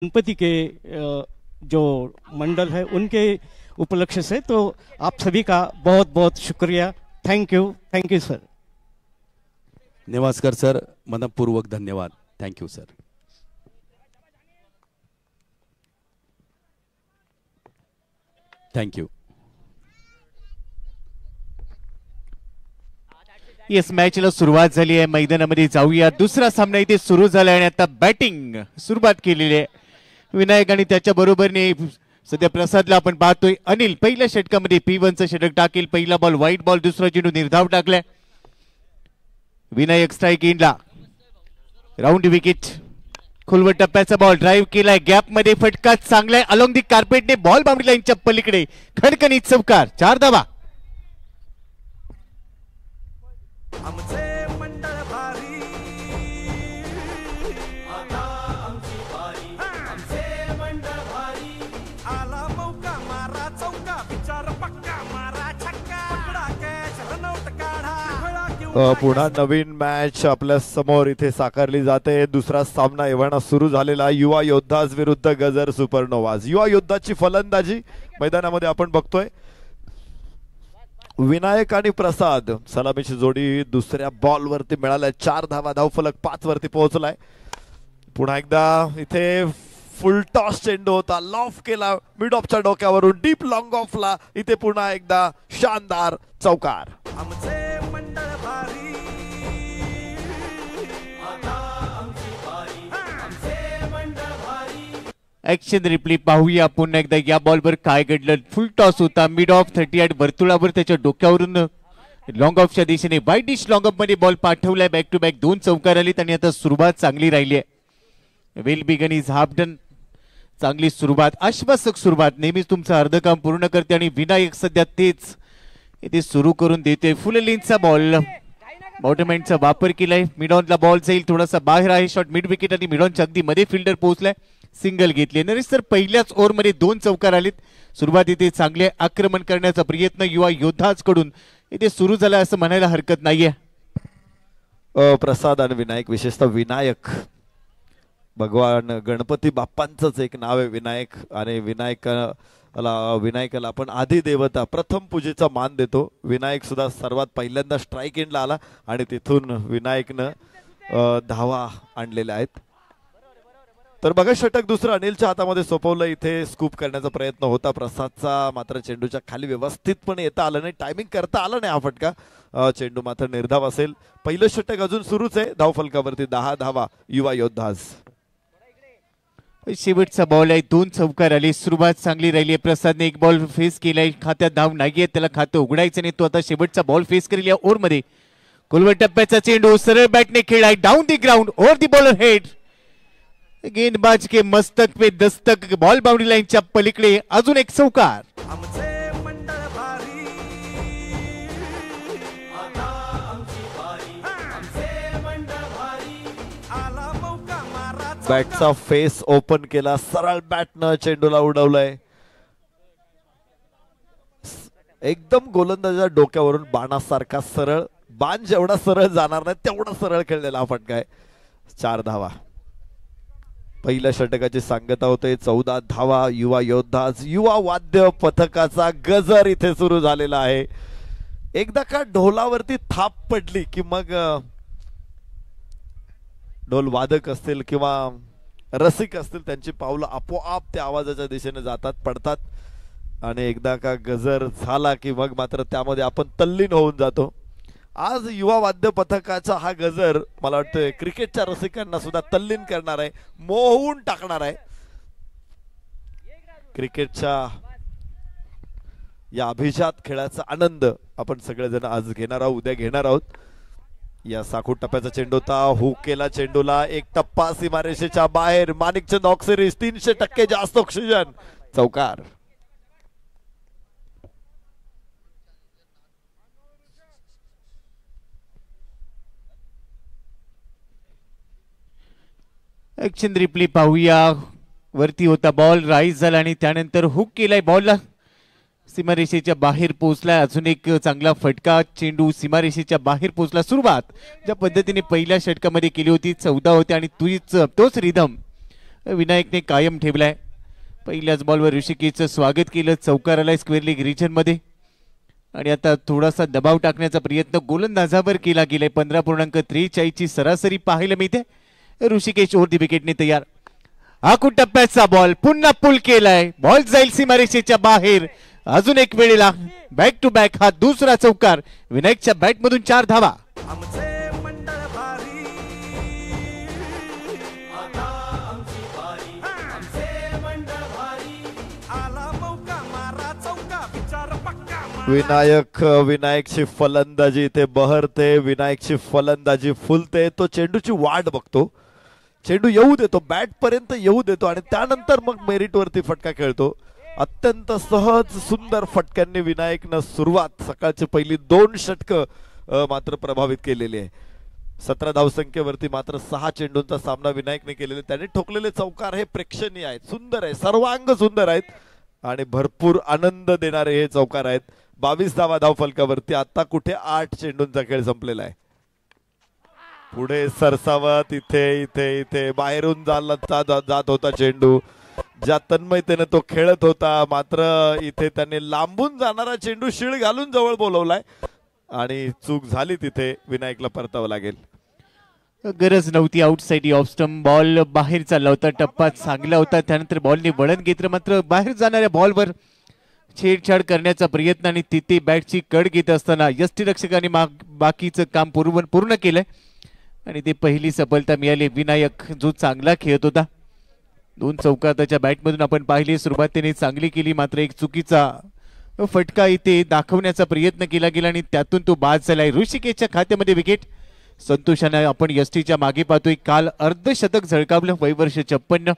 गणपति के जो मंडल है उनके उपलक्ष्य से, तो आप सभी का बहुत बहुत शुक्रिया। Thank you sir. Nevaskar sir, मनपूर्वक धन्यवाद। Thank you sir. Thank you. Yes, मॅचला सुरुवात झाली आहे। मैदानामध्ये जाऊया। दुसरा सामना इथे सुरू झाला आणि आता बॅटिंग सुरुवात केलेली आहे विनायक आणि त्याच्या बरोबरने सध्या प्रसादला आपण पाहतोय। अनिल पहिल्या षटकामध्ये P1 चं षटक टाकेल। पहिला बॉल वाईट बॉल, दुसरा चेंडू निर्धाव टाकलाय। विनायक स्ट्राइक इनला, राऊंड विकेट। खुलवट टप्प्याचा बॉल ड्राइव्ह केलाय, गॅप मध्ये फटका चांगलाय अलोंग दी कार्पेटने, बॉल बाउंड्री लाईनच्या पलीकडे खणखणीत चौकार, 4 धावा। पुन्हा नवीन मॅच आपल्या समोर इथे साकारली जाते। दुसरा सामना एव्हाना सुरू झालेला युवा योद्धाज विरुद्ध गजर सुपरनोवाज। युवा योद्धाची फलंदाजी मैदानामध्ये आपण बघतोय। विनायक आणि प्रसाद सलामीची जोडी दुसऱ्या बॉल वरती मिळाल्या। 4 धावा, धावफलक 5 वरती पोहोचलाय। पुन्हा एकदा इथे फुल टॉस चेंडू होता, लॉफ केला मिड ऑफच्या डोक्यावरून, डीप लॉंग ऑफला इथे पुन्हा एकदा शानदार चौकार। ऍक्शन रिप्ले पाहूया पुन्हा एकदा। या बॉलवर काय घडलं? फुल टॉस होता, मिड ऑफ 38 वर्तुळावर त्याच्या डोक्यावरून लॉंग ऑफच्या दिशेने वाईट डिश लॉंग ऑफ मध्ये बॉल पाठवलाय। बॅक टू बॅक 2 चौकार आलीत आणि आता सुरुवात चांगली राहिली आहे। Well begun is half done. चांगली सुरुवात, आश्वासक सुरुवात नेहमीच तुमचं अर्ध काम पूर्ण करते आणि विनायक सध्या तेच इथे सुरू करून देते। फुल लेनचा बॉल, बॉटम एंडचा वापर केलाय। मिडॉनला बॉल जाईल, थोडासा बाहेर आहे शॉट मिड विकेट आणि मिडॉनच्या अगदी मध्ये फिल्डर पोहोचलाय, सिंगल घेतली। नरेश सर पहिल्याच ओव्हरमध्ये 2 चौकार आलेत। सुरुवात इथे चांगले आक्रमण करण्याचा प्रयत्न युवा योद्धाच कडून इथे सुरू झाला असं म्हणायला हरकत नाहीये। प्रसाद आणि विनायक, विशेषतः विनायक भगवान गणपती बाप्पांचंच एक नाव आहे विनायक, आणि विनायकाला आपण आधी देवता प्रथम पूजेचा मान देतो। विनायक सुद्धा सर्वात पहिल्यांदा स्ट्राइक एंडला आला आणि तिथून विनायकनं धावा आणलेल्या आहेत। तर बघा षटक दुसरं अनिलच्या हातामध्ये सोपवलं। इथे स्कूप करण्याचा प्रयत्न होता प्रसादचा, मात्र चेंडूच्या खाली व्यवस्थितपणे येता आलं नाही, टायमिंग करता आलं नाही हा फटका। चेंडू मात्र निर्धाव असेल। पहिलं षटक अजून सुरूच आहे। धावफलकावरती 10 धावा युवा योद्धाज। शेवटचा बॉल आहे, 2 चौकार आले। सुरुवात चांगली राहिली आहे। प्रसादने एक बॉल फेस केलाय, खात्यात धाव नाहीये, त्याला खातं उघडायचं नाही। तो आता शेवटचा बॉल फेस करेल या ओव्हरमध्ये। कुलवट टप्प्याचा चेंडू सरळ बॅटने खेळाय, down the ground, over the bowler head. गेंदबाज के मस्तक पे दस्तक, बॉल बाउंड्री लाईनच्या पलीकडे अजून एक चौकार। बॅटचा फेस ओपन केला, सरळ बॅटनं चेंडूला उडवलंय। एकदम गोलंदाजाच्या डोक्यावरून बाणासारखा सरळ, बाण जेवढा सरळ जाणार नाही तेवढा सरळ खेळलेला हा फटका आहे। 4 धावा। पहिल्या षटकाची सांगता होते। 14 धावा युवा योद्धाज। युवा वाद्य पथकाचा गजर इथे सुरू झालेला आहे। एकदा का ढोलावरती थाप पडली की मग ढोल वादक असतील किंवा रसिक असतील त्यांची पावलं आपोआप त्या आवाजाच्या दिशेने जातात, पडतात, आणि एकदा का गजर झाला की मग मात्र त्यामध्ये आपण तल्लीन होऊन जातो। आज युवा वाद्य पथकाचा हा गजर मला वाटतं क्रिकेटच्या रसिकांना सुद्धा तल्लीन करणार आहे, मोहून टाकणार आहे। क्रिकेटच्या या अभिजात खेळाचा आनंद आपण सगळेजण आज घेणार आहोत, उद्या घेणार आहोत। या साखूट टप्प्याचा चेंडू होता, हुक केला चेंडूला, एक टप्पा सीमारेषेच्या बाहेर। माणिकचंद ऑक्सिरीज 300% जास्त ऑक्सिजन, चौकार। ऍक्शन रिप्ले पाहूया। वरती होता बॉल, राईज झाला आणि त्यानंतर हुक केलाय, बॉलला सीमारेषेच्या बाहेर पोहोचला। अजून एक चांगला फटका, चेंडू सीमारेषेच्या बाहेर पोहोचला। सुरुवात ज्या पद्धतीने पहिल्या षटकामध्ये केली होती 14 होते आणि तोच रिदम विनायकने कायम ठेवलाय. पहिल्याच बॉलवर ऋषिकेशचं स्वागत केलं, चौकार आलाय स्क्वेअर लेग रिजन मध्ये. आणि आता थोडासा दबाव टाकण्याचा प्रयत्न गोलंदाजावर केला गेलाय. 15.43 ची सरासरी पाहायला मिळते. ऋषिकेश ओव्हर दी विकेटने तयार. आखू टप्प्याचा बॉल पुन्हा पुल केलाय, बॉल जाईल सीमारेषेच्या बाहेर. अजून एक वेळेला बॅक टू बॅक हा दुसरा चौकार. विनायकच्या बॅट मधून 4 धावा. विनायकची फलंदाजी इथे बहरते, विनायकची फलंदाजी फुलते. तो चेंडूची वाट बघतो, चेंडू येऊ देतो, बॅट पर्यंत येऊ देतो आणि त्यानंतर मग मेरिट वरती फटका खेळतो. अत्यंत सहज सुंदर फटक्यांनी विनायकनं सुरुवात, सकाळची पहिली 2 षटकं मात्र प्रभावित केलेली आहे. 17 धावसंख्येवरती मात्र 6 चेंडूंचा सामना विनायकने केलेला. त्याने ठोकलेले चौकार हे प्रेक्षणीय आहेत, सुंदर आहे, सर्वांग सुंदर आहेत आणि भरपूर आनंद देणारे हे चौकार आहेत. 22 धावा धावफलकावरती. आता कुठे 8 चेंडूंचा खेळ संपलेला आहे. पुढे सरसावत इथे इथे इथे बाहेरून जात होता चेंडू, ज्या तन्मयतेने तो खेळत होता. मात्र इथे त्याने लांबून जाणारा चेंडू शिळ घालून जवळ बोलवलाय आणि चूक झाली. तिथे विनायकला परतावं लागेल. गरज नव्हती. आउटसाइड ऑफ स्टंप बॉल बाहेर चालला होता, टप्पा चांगला होता. त्यानंतर बॉलने वळण घेतलं, मात्र बाहेर जाणाऱ्या बॉलवर छेडछाड करण्याचा प्रयत्न आणि तिथे बॅटची कड घेत असताना यष्टीरक्षकाने बाकीचं काम पूर्ण केलंय आणि ते पहिली सफलता मिळाली. विनायक जो चांगला खेळत होता, 2 चौकार त्याच्या बॅटमधून आपण पाहिले. सुरुवात त्याने चांगली केली, मात्र एक चुकीचा फटका इथे दाखवण्याचा प्रयत्न केला गेला आणि त्यातून तो बाद झालाय. ऋषिकेशच्या खात्यामध्ये विकेट. संतोषाने आपण यष्टीच्या मागे पाहतोय. काल अर्धशतक झळकावलं, वयवर्ष 56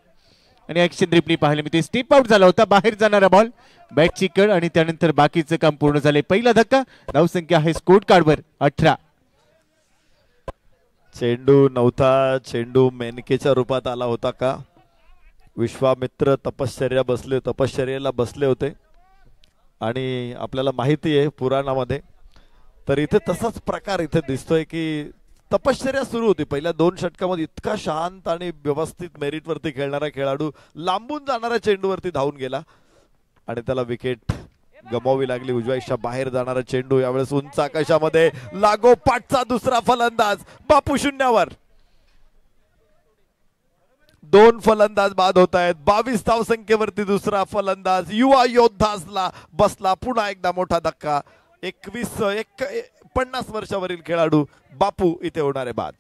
आणि ऍक्शन रिप्ले पाहायला मिळते. स्टेप आउट झाला होता, बाहेर जाणारा बॉल, बॅटची कड आणि त्यानंतर बाकीचं काम पूर्ण झाले. पहिला धक्का. धावसंख्या आहे स्कोर कार्डवर 18. चेंडू नव्हता, चेंडू मेनकेच्या रूपात आला होता का? विश्वामित्र तपश्चर्याला बसले होते आणि आपल्याला माहिती आहे पुराणामध्ये, तर इथे तसाच प्रकार इथे दिसतोय की तपश्चर्या सुरू होती. पहिल्या 2 षटकामध्ये इतका शांत आणि व्यवस्थित मेरिट वरती खेळणारा खेळाडू लांबून जाणाऱ्या चेंडूवरती धावून गेला आणि त्याला विकेट गमावी लागली. उजव्याच्या बाहेर जाणारा चेंडू यावेळेस उंच आकाशामध्ये लागोपाठचा दुसरा फलंदाज. बापू शून्यावर. 2 फलंदाज बाद होत आहेत. 22 धावसंख्येवरती दुसरा फलंदाज युवा योद्धासला बसला. पुन्हा एकदा मोठा धक्का. 50 वर्षावरील खेळाडू बापू इथे होणारे बाद.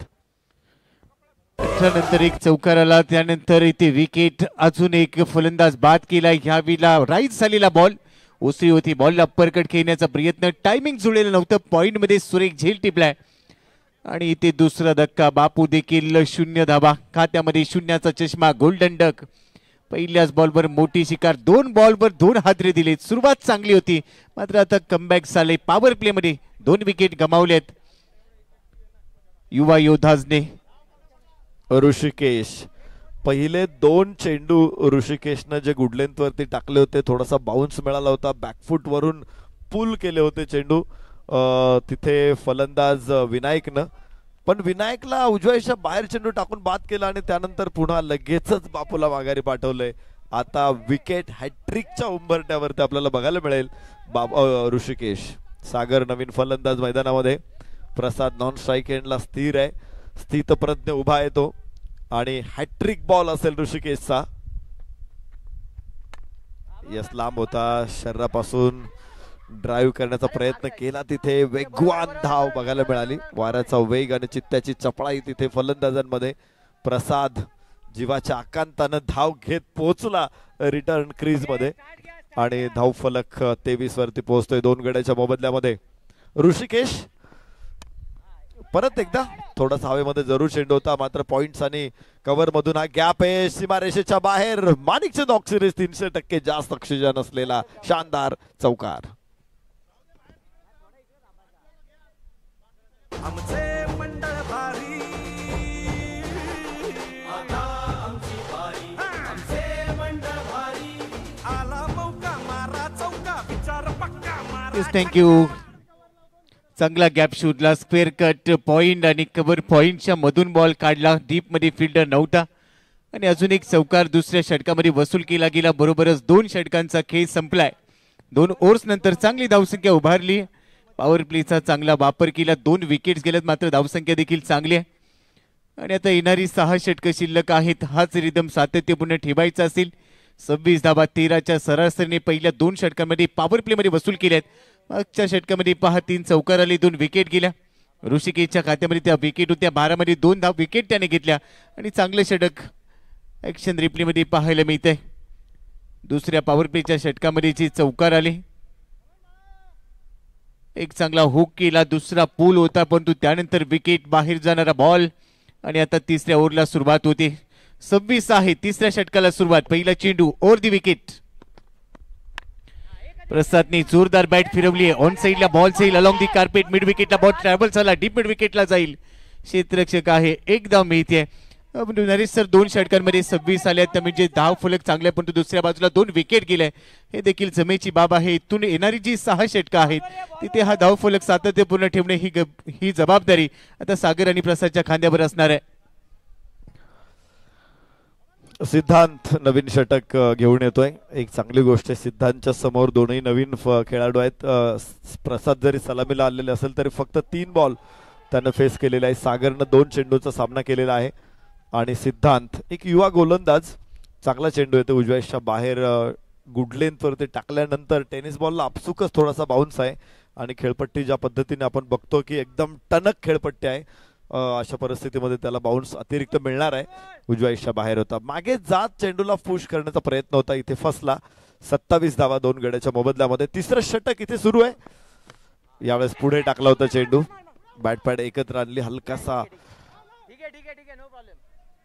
त्यानंतर एक चौकार आला, त्यानंतर इथे विकेट. अजून एक फलंदाज बाद केला. ह्यावेळेला राईट झालेला बॉल उसरी होती, बॉलला अपरकट खेळण्याचा प्रयत्न, टायमिंग जुळलेलं नव्हतं. पॉइंट मध्ये सुरेख झेल टिपलाय आणि इथे दुसरा धक्का. बापू देखील 0 धावा. खात्यामध्ये 0चा चष्मा, गोल्डन डक. पहिल्याच बॉलवर मोठी शिकार. 2 बॉलवर 2 हादरे दिले. सुरुवात चांगली होती, मात्र आता कमबॅक झाले. पॉवर प्ले मध्ये 2 विकेट गमावलेत युवा योद्धाजने. ऋषिकेश पहिले 2 चेंडू ऋषिकेशनं जे गुड लेंथ वरती टाकले होते, थोडासा बाउन्स मिळाला होता. बॅकफुट वरून पुल केले होते चेंडू तिथे फलंदाज विनायकनं, पण विनायकला उजव्याच्या बाहेर चेंडू टाकून बाद केला आणि त्यानंतर पुन्हा लगेचच बापूला माघारी पाठवलंय. आता विकेट हॅट्रिकच्या उंबरट्यावरती आपल्याला बघायला मिळेल. ऋषिकेश. सागर नवीन फलंदाज मैदानामध्ये. प्रसाद नॉन स्ट्राईक एंडला स्थिर आहे, स्थितप्रज्ञ उभा आहे तो आणि हॅट्रिक बॉल असेल ऋषिकेशचा. यस लांब होता, शरीरापासून ड्राईव्ह करण्याचा प्रयत्न केला. तिथे वेगवान धाव बघायला मिळाली. वाऱ्याचा वेग आणि चित्त्याची चपळाई तिथे फलंदाजांमध्ये. प्रसाद जीवाच्या आकांतानं धाव घेत पोहोचला रिटर्न क्रीज मध्ये आणि धाव फलक 23 वरती पोहोचतोय 2 गड्याच्या मोबदल्यामध्ये. ऋषिकेश परत एकदा थोडासा हवेमध्ये जरूर चेंडू होता, मात्र पॉइंट्स आणि कव्हर मधून हा गॅप आहे सीमारेषेच्या बाहेर. माणिकचे नॉक सिरीज 300% जास्त ऑक्सिजन असलेला शानदार चौकार. थँक्यू. चांगला गॅप शोधला, स्क्वेअर कट पॉइंट आणि कव्हर पॉइंटच्या मधून बॉल काढला. डीप मध्ये फिल्डर नव्हता आणि अजून एक चौकार दुसऱ्या षटकामध्ये वसूल केला गेला. बरोबरच 2 षटकांचा खेळ संपलाय. 2 ओव्हर्स नंतर चांगली धावसंख्या उभारली. पॉवर प्लेचा चांगला वापर केला. 2 विकेट्स गेल्यात, मात्र धावसंख्या देखील चांगली आहे. आणि आता येणारी 6 षटकं शिल्लक आहेत. हाच रिदम सातत्यपूर्ण ठेवायचा असेल. 26 धावा 13च्या सरासरीने पहिल्या 2 षटकांमध्ये पॉवर प्लेमध्ये वसूल केल्यात. मागच्या षटकामध्ये पहा 3 चौकार आले, 2 विकेट गेल्या. ऋषिकेशच्या खात्यामध्ये त्या विकेट होत्या. 12 मध्ये 2 धाव विकेट त्याने घेतल्या आणि चांगले षटक ऍक्शन रिप्लेमध्ये पाहायला मिळतंय. दुसऱ्या पॉवर प्लेच्या षटकामध्ये जे चौकार आले, एक चांगला हुक केला. दुसरा पूल होता, परंतु त्यानंतर विकेट बाहेर जाणारा बॉल. आणि आता तिसऱ्या ओव्हरला सुरुवात होते. 26 आहे तिसऱ्या षटकाला सुरुवात. पहिला चेंडू ओव्हर दी विकेट. प्रसादने जोरदार बॅट फिरवली आहे. ऑन साइडला बॉल जाईल अलॉंग दी कार्पेट. मिड विकेटला बॉल ट्रॅव्हल झाला, डीप मिड विकेटला जाईल. क्षेत्ररक्षक आहे, एकदा मिळते. नरेश सर 2 षटकांमध्ये 26 आले आहेत, म्हणजे धाव फलक चांगले, परंतु दुसऱ्या बाजूला 2 विकेट गेले. हे देखील जमेची बाब आहे. इथून येणारी जी 6 षटकं आहेत तिथे हा धाव फलक सातत्यपूर्ण ठेवणे ही जबाबदारी आता सागर आणि प्रसादच्या खांद्यावर असणार आहे. सिद्धांत नवीन षटक घेऊन येतोय. एक चांगली गोष्ट आहे. सिद्धांतच्या समोर दोनही नवीन खेळाडू आहेत. प्रसाद जरी सलामीला आलेले असेल तरी फक्त 3 बॉल त्यानं फेस केलेला आहे. सागरनं 2 चेंडूचा सामना केलेला आहे. आणि सिद्धांत एक युवा गोलंदाज. चांगला चेंडू येतो उजव्याच्या बाहेर गुड लेंथवरती टाकल्यानंतर टेनिस बॉलला आपसुकच थोडासा बाउन्स आहे. आणि खेळपट्टी ज्या पद्धतीने आपण बघतो की एकदम टणक खेळपट्टी आहे, अशा परिस्थितीमध्ये त्याला बाउन्स अतिरिक्त मिळणार आहे. उजव्याच्या बाहेर होता, मागे जात चेंडूला पुश करण्याचा प्रयत्न होता, इथे फसला. 27 धावा 2 गड्याच्या मोबदल्यामध्ये. तिसरं षटक इथे सुरू आहे. यावेळेस पुढे टाकला होता चेंडू, बॅटपॅड एकत्र आणली, हलकासा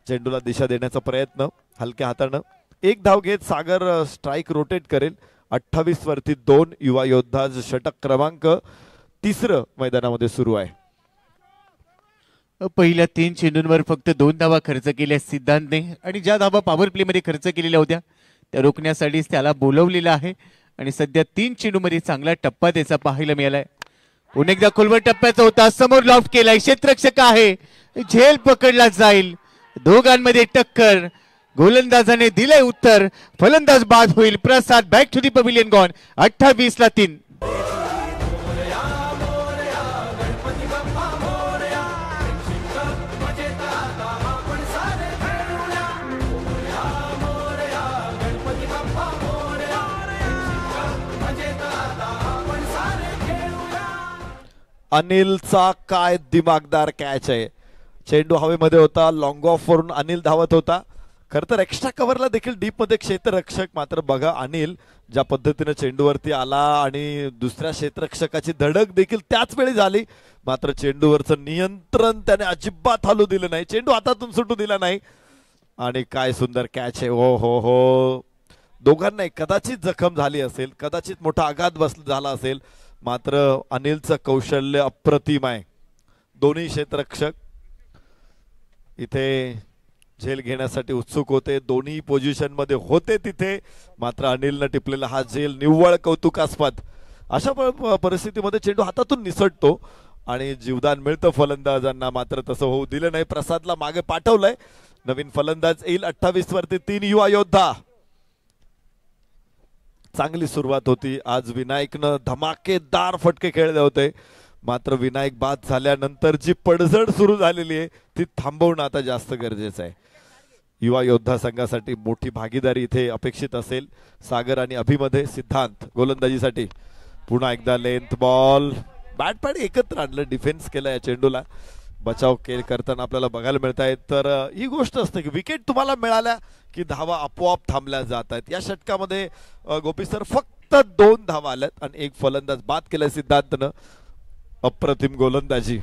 चेंडूला दिशा देण्याचा प्रयत्न हलक्या हातानं. 1 धाव घेत सागर स्ट्राइक रोटेट करेल. 28 वरती 2 युवा योद्धा. षटक क्रमांक 3 मैदानामध्ये सुरू आहे. पहिल्या 3 चेंडूंवर फक्त 2 धावा खर्च केल्या सिद्धांतने. आणि ज्या धावा पॉवर प्ले मध्ये खर्च केलेल्या होत्या त्या रोखण्यासाठीच त्याला बोलवलेलं आहे. आणि सध्या 3 चेंडूमध्ये चांगला टप्पा त्याचा पाहायला मिळालाय. पुन्हा एकदा खोलवर टप्प्याचा होता, समोर लॉफ्ट केलाय, क्षेत्ररक्षक आहे, झेल पकडला जाईल. दोघांमध्ये टक्कर, गोलंदाजाने दिलंय उत्तर, फलंदाज बाद होईल. Prasad back to the pavilion gone. 28ला 3. अनिलचा काय दिमागदार कॅच आहे. चेंडू हवेमध्ये होता, लॉंग ऑफ वरून अनिल धावत होता. खरं तर एक्स्ट्रा कव्हरला देखील डीप मध्ये क्षेत्ररक्षक. मात्र बघा अनिल ज्या पद्धतीने चेंडूवरती आला आणि दुसऱ्या क्षेत्ररक्षकाची धडक देखील त्याच वेळी झाली. मात्र चेंडूवरचं नियंत्रण त्याने अजिबात हलू दिलं नाही, चेंडू हातातून सुटू दिला नाही. आणि काय सुंदर कॅच आहे. हो हो हो, दोघांनाही कदाचित जखम झाली असेल, कदाचित मोठा आघात झाला असेल, मात्र अनिलचं कौशल्य अप्रतिम आहे. दोन्ही क्षेत्ररक्षक इथे झेल घेण्यासाठी उत्सुक होते, दोन्ही पोझिशन मध्ये होते तिथे. मात्र अनिलनं टिपलेला हा झेल निव्वळ कौतुकास्पद. अशा परिस्थितीमध्ये चेंडू हातातून निसटतो आणि जीवदान मिळतं फलंदाजांना. मात्र तसं होऊ दिलं नाही. प्रसादला मागे पाठवलंय. नवीन फलंदाज येईल. 28 वरती 3 युवा योद्धा. चांगली सुरुवात होती आज. विनायकनं धमाकेदार फटके खेळले होते, मात्र विनायक बाद झाल्यानंतर जी पडझड सुरू झालेली आहे ती थांबवणं आता जास्त गरजेचं आहे. युवा योद्धा संघासाठी मोठी भागीदारी इथे अपेक्षित असेल. सागर आणि अभिमध्ये. सिद्धांत गोलंदाजीसाठी. पुन्हा लेंथ बॉल, बॅटपॅड एकत्र आणलं, डिफेन्स केला या चेंडूला. बचाव करताना आपल्याला बघायला मिळत आहेत. तर ही गोष्ट असते की विकेट तुम्हाला मिळाल्या की धावा आपोआप थांबल्या जात आहेत. या षटकामध्ये गोपी सर फक्त 2 धावा आल्यात आणि 1 फलंदाज बाद केलाय सिद्धांतनं. अप्रतिम गोलंदाजी.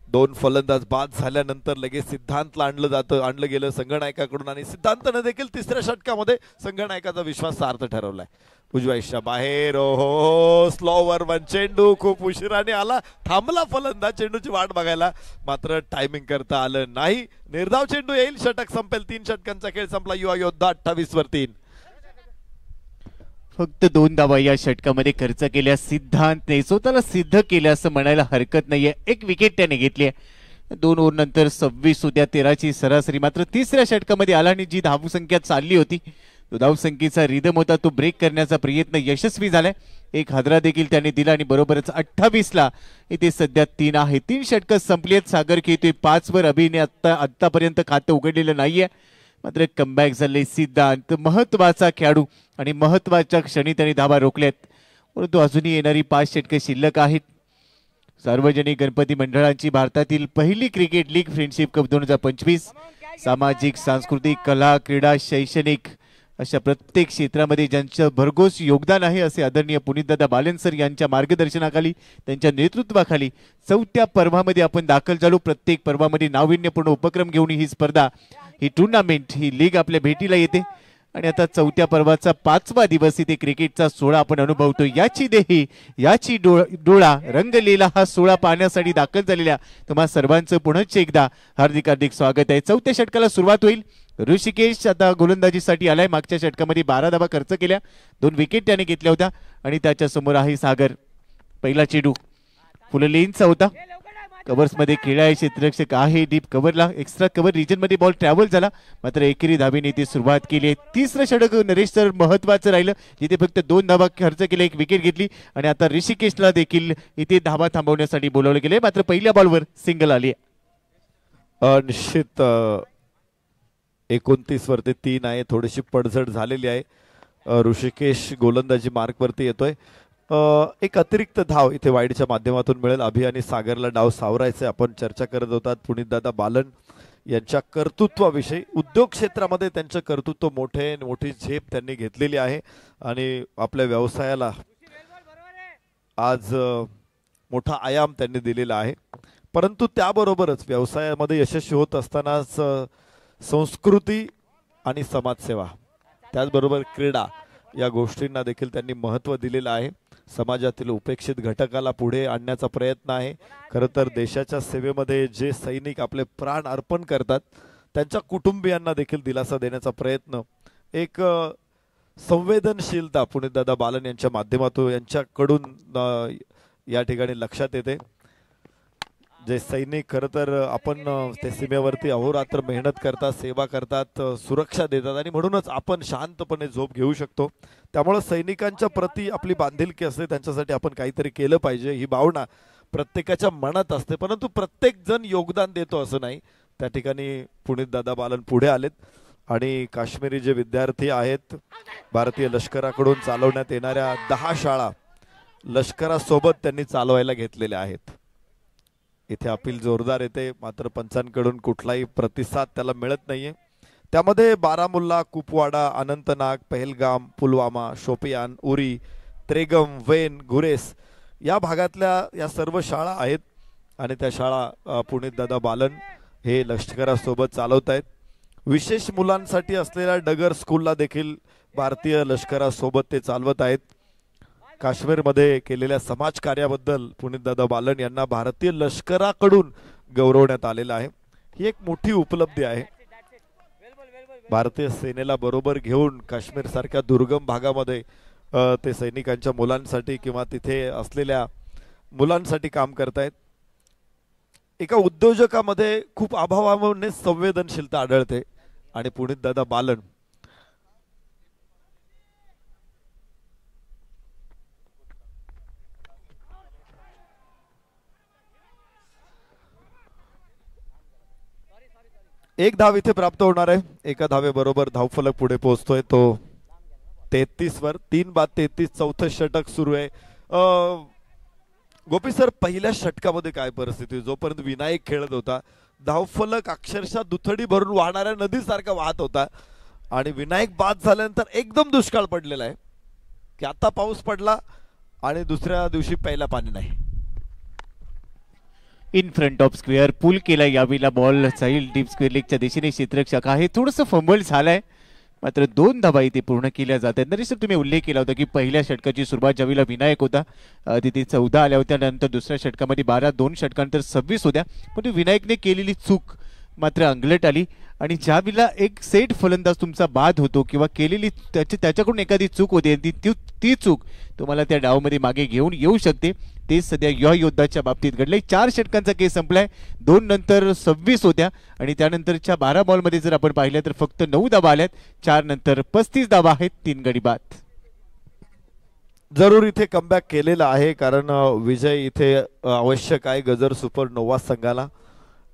2 फलंदाज बाद झाल्यानंतर लगेच सिद्धांतला आणलं गेलं संघनायकाकडून. आणि सिद्धांतनं देखील तिसऱ्या षटकामध्ये संघनायकाचा विश्वास सार्थ ठरवलाय. उजव्या बाहेर. ओहो, स्लोवर 1 चेंडू खूप उशिराने आला, थांबला फलंदाज चेंडूची वाट बघायला, मात्र टायमिंग करता आलं नाही. निर्धाव चेंडू येईल, षटक संपेल. 3 षटकांचा खेळ संपला. युवा योद्धा 28 वर 3. फक्त 2 धावा या षटकामध्ये खर्च केल्या सिद्धांतने. स्वतःला सिद्ध केलं असं म्हणायला हरकत नाहीये. 1 विकेट त्याने घेतली. 2 ओव्हर नंतर 26 होत्या 13ची सरासरी. मात्र तिसऱ्या षटकामध्ये आला आणि जी धावसंख्या चालली होती तो धावसंख्येचा रिदम होता तो ब्रेक करण्याचा प्रयत्न यशस्वी झालाय. एक हादरा देखील त्याने दिला आणि बरोबरच 28ला इथे सध्या 3 आहे. 3 षटकं संपलीत. सागर खेळतोय 5 वर. अभिने आतापर्यंत खातं उघडलेलं नाहीये. मात्र कमबॅक झाले सिद्धांत. महत्वाचा खेळाडू आणि महत्वाच्या क्षणी त्यांनी धावा रोखल्यात. परंतु अजूनही येणारी 5 षटकं शिल्लक आहेत. सार्वजनिक गणपती मंडळांची भारतातील पहिली क्रिकेट लीग फ्रेंडशिप कप 2025 सामाजिक सांस्कृतिक कला क्रीडा शैक्षणिक अशा प्रत्येक क्षेत्रामध्ये ज्यांचं भरघोस योगदान आहे असे आदरणीय पुनीतदादा बालन सर यांच्या मार्गदर्शनाखाली त्यांच्या नेतृत्वाखाली 4थ्या पर्वामध्ये आपण दाखल झालो. प्रत्येक पर्वामध्ये नाविन्यपूर्ण उपक्रम घेऊन ही स्पर्धा ही टुर्नामेंट ही लीग आपल्या भेटीला येते आणि आता 4थ्या पर्वाचा 5वा दिवस इथे क्रिकेटचा सोहळा आपण अनुभवतो. याची देही याची डोळा रंगलेला हा सोहळा पाहण्यासाठी दाखल झालेल्या तुम्हा सर्वांचं पुनश्च एकदा हार्दिक हार्दिक स्वागत आहे. 4थ्या षटकाला सुरुवात होईल. ऋषिकेश आता गोलंदाजीसाठी आलाय. मागच्या षटकामध्ये 12 धावा खर्च केल्या. 2 विकेट त्याने घेतल्या होत्या आणि त्याच्या समोर आहे सागर. पहिला चेंडू फुल लेनचा होता. कव्हर्स मध्ये खेळाय क्षेत्ररक्षक आहे. डीप कव्हरला एक्स्ट्रा कव्हर रिजन मध्ये बॉल ट्रॅव्हल झाला. मात्र एकेरी धावेने इथे सुरुवात केली आहे. तिसरं षटक नरेश सर महत्वाचं राहिलं जिथे फक्त 2 धावा खर्च केल्या 1 विकेट घेतली आणि आता ऋषिकेशला देखील इथे धावा थांबवण्यासाठी बोलावले गेले. मात्र पहिल्या बॉलवर सिंगल आली. निश्चित 29 वरती 3 आहे. थोडीशी पडझड झालेली आहे. ऋषिकेश गोलंदाजी मार्क वरती येतोय. एक अतिरिक्त धाव इथे वाईडच्या माध्यमातून मिळेल. अभि आणि सागरला डाव सावरायचे आपण चर्चा करत होतात. पुनीतदादा बालन यांच्या कर्तृत्वाविषयी उद्योग क्षेत्रामध्ये त्यांचं कर्तृत्व मोठी झेप त्यांनी घेतलेली आहे आणि आपल्या व्यवसायाला आज मोठा आयाम त्यांनी दिलेला आहे. परंतु त्याबरोबरच व्यवसायामध्ये यशस्वी होत असतानाच संस्कृती आणि समाजसेवा त्याचबरोबर क्रीडा या गोष्टींना देखील त्यांनी महत्त्व दिलेलं आहे. समाजातील उपेक्षित घटकाला पुढे आणण्याचा प्रयत्न आहे. खरं तर देशाच्या सेवेमध्ये जे सैनिक आपले प्राण अर्पण करतात त्यांच्या कुटुंबियांना देखील दिलासा देण्याचा प्रयत्न एक संवेदनशीलता पुनीतदादा बालन यांच्या माध्यमातून यांच्याकडून या ठिकाणी लक्षात येते. जे सैनिक खरं तर आपण ते सीमेवरती अहोरात्र मेहनत करतात सेवा करतात सुरक्षा देतात आणि म्हणूनच आपण शांतपणे झोप घेऊ शकतो. त्यामुळे सैनिकांच्या प्रती आपली बांधिलकी असते. त्यांच्यासाठी आपण काहीतरी केलं पाहिजे ही भावना प्रत्येकाच्या मनात असते. परंतु प्रत्येक जण योगदान देतो असं नाही. त्या ठिकाणी पुनीतदादा बालन पुढे आलेत आणि काश्मीरी जे विद्यार्थी आहेत भारतीय लष्कराकडून चालवण्यात येणाऱ्या 10 शाळा लष्करासोबत त्यांनी चालवायला घेतलेल्या आहेत. इथे अपील जोरदार येते मात्र पंचांकडून कुठलाही प्रतिसाद त्याला मिळत नाहीये. त्यामध्ये बारामुल्ला कुपवाडा अनंतनाग पहलगाम पुलवामा शोपियान उरी त्रेगम वेन गुरेस या भागातल्या या सर्व शाळा आहेत आणि त्या शाळा पुनीतदादा बालन हे लष्करासोबत चालवत आहेत. विशेष मुलांसाठी असलेल्या डगर स्कूलला देखील भारतीय लष्करासोबत ते चालवत आहेत. काश्मीरमध्ये केलेल्या समाज कार्याबद्दल पुनीतदादा बालन यांना भारतीय लष्कराकडून गौरवण्यात आलेलं आहे. ही एक मोठी उपलब्धी आहे. भारतीय सेनेला बरोबर घेऊन काश्मीर सारख्या दुर्गम भागामध्ये ते सैनिकांच्या मुलांसाठी किंवा तिथे असलेल्या मुलांसाठी काम करतायत. एका उद्योजकामध्ये खूप अभावाने संवेदनशीलता आढळते आणि पुनीतदादा बालन एक धाव इथे प्राप्त होणार आहे. एका धावेबरोबर धावफलक पुढे पोहोचतोय तो 33 वर 3 बाद 33 चौथं षटक सुरू आहे. गोपी सर पहिल्या षटकामध्ये काय परिस्थिती जोपर्यंत विनायक खेळत होता धावफलक अक्षरशः दुथडी भरून वाहणाऱ्या नदीसारखा वाहत होता आणि विनायक बाद झाल्यानंतर एकदम दुष्काळ पडलेला आहे की आता पाऊस पडला आणि दुसऱ्या दिवशी प्यायला पाणी नाही. इन फ्रंट ऑफ स्क्वेअर पुल केला यावेळेला बॉल जाईल डीप स्क्वेअर लेगच्या दिशेने क्षेत्ररक्षक आहे. थोडंसं फंबल झालाय मात्र 2 धावा इथे पूर्ण केल्या जात आहेत. नरेश सर तुम्ही उल्लेख केला होता की पहिल्या षटकाची सुरुवात ज्यावेळेला विनायक होता तिथे 14 आल्या होत्या. नंतर दुसऱ्या षटकामध्ये 12 2 षटकानंतर 26 होत्या. पण विनायकने केलेली चूक मात्र अंगलट आली आणि ज्यावेळेला एक सेट फलंदाज तुमचा बाद होतो किंवा केलेली त्याच्याकडून एखादी चूक होते ती चूक तुम्हाला त्या डावमध्ये मागे घेऊन येऊ शकते. तेच सध्या या योद्धाच्या बाबतीत घडलंय. 4 षटकांचा केस संपलाय. 2 नंतर 26 होत्या आणि त्यानंतरच्या 12 बॉलमध्ये जर आपण पाहिलं तर फक्त 9 धावा आल्यात. 4 नंतर 35 धावा आहेत. 3 गडी बाद. जरूर इथे कमबॅक केलेला आहे कारण विजय इथे आवश्यक आहे गजर सुपर नोवा संघाला.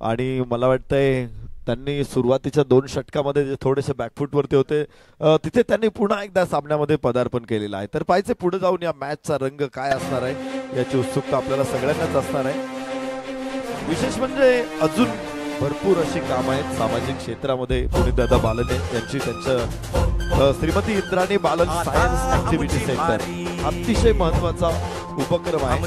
आणि मला वाटतंय त्यांनी सुरुवातीच्या 2 षटकामध्ये जे थोडेसे बॅकफूटवरती होते तिथे त्यांनी पुन्हा एकदा सामन्यामध्ये पदार्पण केलेलं आहे. तर पाहिजे पुढे जाऊन या मॅचचा रंग काय असणार आहे याची उत्सुकता आपल्याला सगळ्यांनाच असणार आहे. विशेष म्हणजे अजून भरपूर अशी कामं आहेत सामाजिक क्षेत्रामध्ये. पुनीतदादा बालन यांची त्यांच्या Shrimati Indrani Balan science activity centre अतिशय महत्वाचा उपक्रम आहे.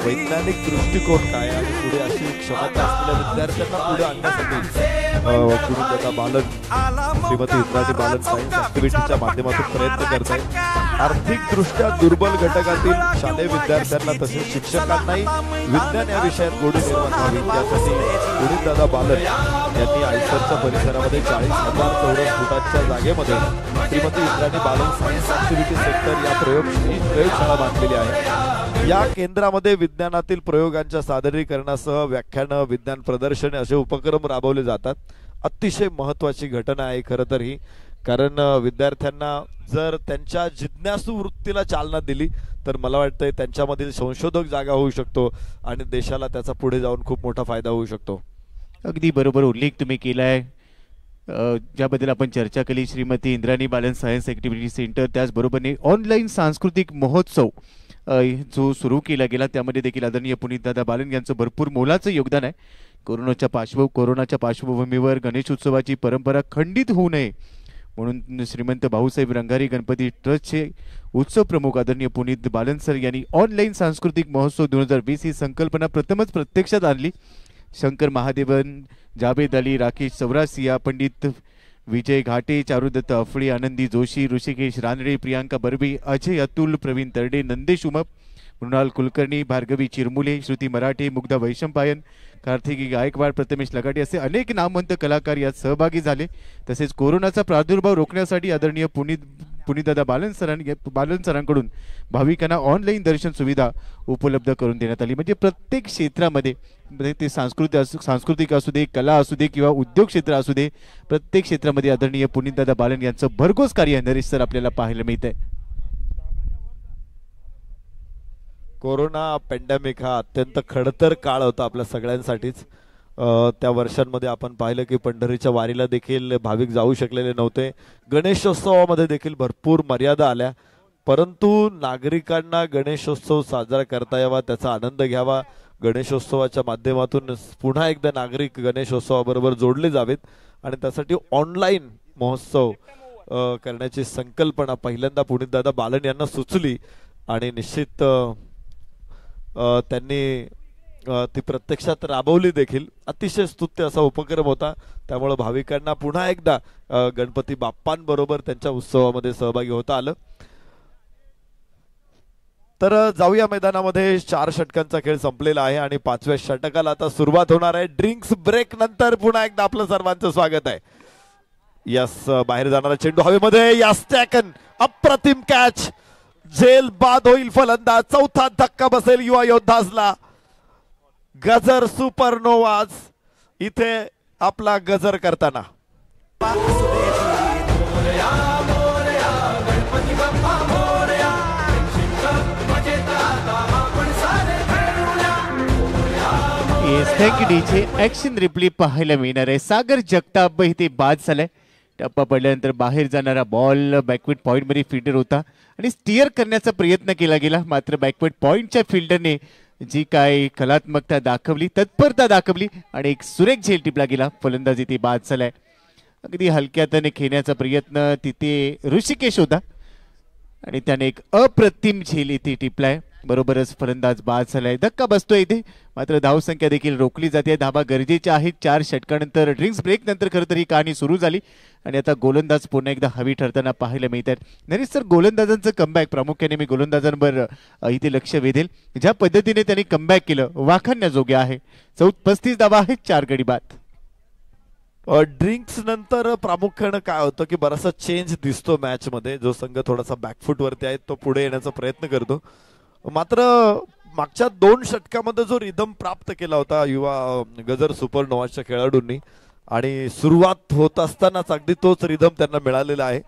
वैज्ञानिक दृष्टिकोन काय आणि पुढे अशी क्षमता असलेल्या विद्यार्थ्यांना पुढे आणण्यासाठी पुनीतदादा बालन श्रीमती इंद्राणी बालन सायन्स ऍक्टिव्हिटीच्या माध्यमातून प्रयत्न करत आहेत. आर्थिक दृष्ट्या दुर्बल घटकातील शालेय विद्यार्थ्यांना तसेच शिक्षकांनाही विज्ञान या विषयात गोडी निर्माण व्हावी यासाठी पुनीतदादा बालन यांनी आयसरच्या परिसरामध्ये 40,000 चौरस फुटांच्या जागेमध्ये Shrimati Indrani Balan science activity centre या प्रयोगशाळा बांधलेली आहे. या केंद्रामध्ये विज्ञानातील प्रयोगांच्या सादरीकरणासह व्याख्यानं विज्ञान प्रदर्शने असे उपक्रम राबवले जातात. अतिशय महत्वाची घटना आहे खरं तर ही. कारण विद्यार्थ्यांना जर त्यांच्या जिज्ञासू वृत्तीला चालना दिली तर मला वाटतंय त्यांच्यामधील संशोधक जागा होऊ शकतो आणि देशाला त्याचा पुढे जाऊन खूप मोठा फायदा होऊ शकतो. अगदी बरोबर उल्लेख तुम्ही केलाय. ज्याबद्दल आपण चर्चा केली Shrimati Indrani Balan science activity centre त्याचबरोबरने ऑनलाईन सांस्कृतिक महोत्सव जो सुरू केला गेला त्यामध्ये देखील आदरणीय पुनीतदादा बालन यांचं भरपूर मोलाचं योगदान आहे. कोरोनाच्या पार्श्वभूमीवर गणेश उत्सवाची परंपरा खंडित होऊ नये म्हणून श्रीमंत भाऊसाहेब रंगारी गणपती ट्रस्टचे उत्सव प्रमुख आदरणीय पुनीत बालन सर यांनी ऑनलाईन सांस्कृतिक महोत्सव 2020 ही संकल्पना प्रथमच प्रत्यक्षात आणली. शंकर महादेवन, जावेद अली, राकेश चौरासिया, पंडित विजय घाटे, चारुदत्त अफळे, आनंदी जोशी, ऋषिकेश रानडे, प्रियांका बर्वे, अजय अतुल, प्रवीण तरडे, नंदेश उमप, मृणाल कुलकर्णी, भार्गवी चिरमुले, श्रुती मराठे, मुग्धा वैशंपायन, कार्तिकी गायकवाड, प्रथमेश लगाटे असे अनेक नामवंत कलाकार यात सहभागी झाले. तसेच कोरोनाचा प्रादुर्भाव रोखण्यासाठी आदरणीय पुनीतदादा बालन सरांकडून भाविकांना ऑनलाईन दर्शन सुविधा उपलब्ध करून देण्यात आली. म्हणजे प्रत्येक क्षेत्रामध्ये ते सांस्कृतिक असू दे, कला असू दे किंवा उद्योग क्षेत्र असू दे, प्रत्येक क्षेत्रामध्ये आदरणीय पुनीतदादा बालन यांचं भरघोस कार्य नरेश सर आपल्याला पाहायला मिळत आहे. कोरोना पॅन्डेमिक हा अत्यंत खडतर काळ होता आपल्या सगळ्यांसाठीच. त्या वर्षांमध्ये आपण पाहिलं की पंढरीच्या वारीला देखील भाविक जाऊ शकलेले नव्हते. गणेशोत्सवामध्ये देखील भरपूर मर्यादा आल्या. परंतु नागरिकांना गणेशोत्सव साजरा करता यावा, त्याचा आनंद घ्यावा. गणेशोत्सवाच्या माध्यमातून पुन्हा एकदा नागरिक गणेशोत्सवाबरोबर जोडले जावेत आणि त्यासाठी ऑनलाईन महोत्सव करण्याची संकल्पना पहिल्यांदा पुनीतदादा बालन यांना सुचली आणि निश्चित त्यांनी ती प्रत्यक्षात राबवली देखील. अतिशय स्तुत्य असा उपक्रम होता. त्यामुळे भाविकांना पुन्हा एकदा गणपती बाप्पांबरोबर त्यांच्या उत्सवामध्ये सहभागी होता आलं. तर जाऊया मैदानामध्ये. 4 षटकांचा खेळ संपलेला आहे आणि 5व्या षटकाला आता सुरुवात होणार आहे. ड्रिंक्स ब्रेक नंतर पुन्हा एकदा आपलं सर्वांचं स्वागत आहे. यस, बाहेर जाणारा चेंडू हवेमध्ये, यस टॅकन, अप्रतिम कॅच, झेल बाद होईल फलंदाज. चौथा धक्का बसेल युवा योद्धासला. गजर सुपरनोवाज इथे आपला गजर करताना डीचे ऍक्शन रिप्ले पाहायला मिळणार आहे. सागर जगताप इथे बाद झालाय. टप्पा पडल्यानंतर बाहेर जाणारा बॉल बॅकवर्ड पॉइंट मध्ये फिल्डर होता आणि स्टीअर करण्याचा प्रयत्न केला गेला. मात्र बॅकवर्ड पॉइंटच्या फिल्डरने जी काय कलात्मकता दाखवली, तत्परता दाखवली आणि एक सुरेख झेल टिपला गेला. फलंदाज इथे बाद झालाय. अगदी हलक्यातने खेळण्याचा प्रयत्न तिथे ऋषिकेश होता आणि त्याने एक अप्रतिम झेल इथे टिपलाय. बरोबरच फलंदाज बाद झालाय. धक्का बसतोय इथे. मात्र धावसंख्या देखील रोखली जाते. धावा गरजेच्या आहेत. 4 षटकानंतर ड्रिंक्स ब्रेक नंतर खरं तर ही कहाणी सुरू झाली आणि आता गोलंदाज पुन्हा एकदा हवी ठरताना पाहायला मिळतात. नरेश सर, गोलंदाजांचं कमबॅक, प्रामुख्याने मी गोलंदाजांवर इथे लक्ष वेधेल. ज्या पद्धतीने त्यांनी कमबॅक केलं वाखाणण्याजोग्य आहे. 35 धावा आहेत. 4 गडी बाद. ड्रिंक्स नंतर प्रामुख्यानं काय होतं की बराचसा चेंज दिसतो मॅच मध्ये. जो संघ थोडासा बॅकफूट वरती आहे तो पुढे येण्याचा प्रयत्न करतो. मात्र मागच्या 2 षटकामध्ये जो रिदम प्राप्त केला होता युवा गजर सुपरनोव्हाच्या खेळाडूंनी आणि सुरुवात होत असतानाच अगदी तोच रिदम त्यांना मिळालेला आहे.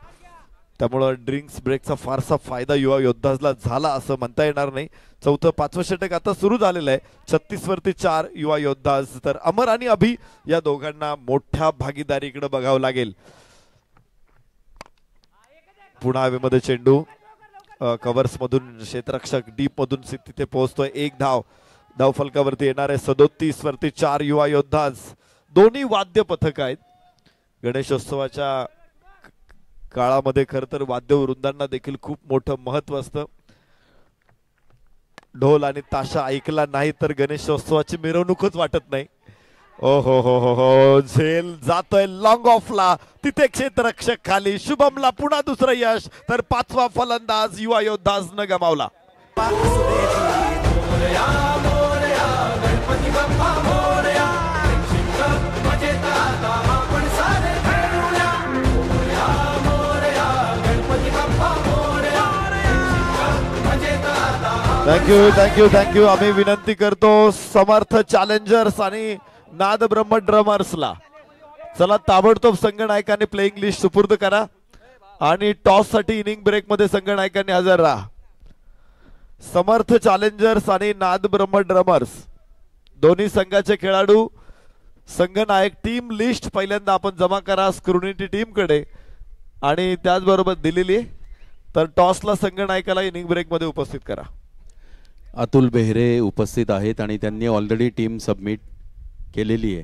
त्यामुळे ड्रिंक्स ब्रेकचा फारसा फायदा युवा योद्धाजला झाला असं म्हणता येणार नाही. 4थं 5वं षटक आता सुरू झालेलं आहे. 36 वरती 4 युवा योद्धाज. तर अमर आणि अभि या दोघांना मोठ्या भागीदारीकडे बघावं लागेल. पुन्हा हवेमध्ये चेंडू कव्हर्स मधून क्षेत्ररक्षक डीप मधून तिथे पोहोचतोय. 1 धाव. धाव फलकावरती येणार आहे. 37 वरती 4 युवा योद्धाज. दोन्ही वाद्य पथक आहेत. गणेशोत्सवाच्या काळामध्ये खरं तर वाद्यवृंदांना देखील खूप मोठं महत्व असतं. ढोल आणि ताशा ऐकला नाही तर गणेशोत्सवाची मिरवणूकच वाटत नाही. ओ हो हो हो हो झेल जातोय लॉंग ऑफला. तिथे क्षेत्ररक्षक खाली. शुभमला पुन्हा दुसरं यश. तर 5वा फलंदाज युवा योद्धाज न गमावला. थँक्यू. आम्ही विनंती करतो समर्थ चॅलेंजर्स आणि नाद ब्रह्म ड्रमर्सला, चला ताबडतोब संघनायकांनी प्लेइंग लिस्ट सुपूर्द करा आणि टॉस साठी इनिंग ब्रेक मध्ये संघनायकांनी हजर राहा. समर्थ चॅलेंजर्स आणि नाद ब्रह्म ड्रमर्स दोन्ही संघाचे खेळाडू, संघनायक, टीम लिस्ट पहिल्यांदा आपण जमा करा स्क्रुनिटी टीम कडे आणि त्याचबरोबर दिलेली. तर टॉसला संघनायकाला इनिंग ब्रेक मध्ये उपस्थित करा. अतुल बेहरे उपस्थित आहेत आणि त्यांनी ऑलरेडी टीम सबमिट केलेली आहे,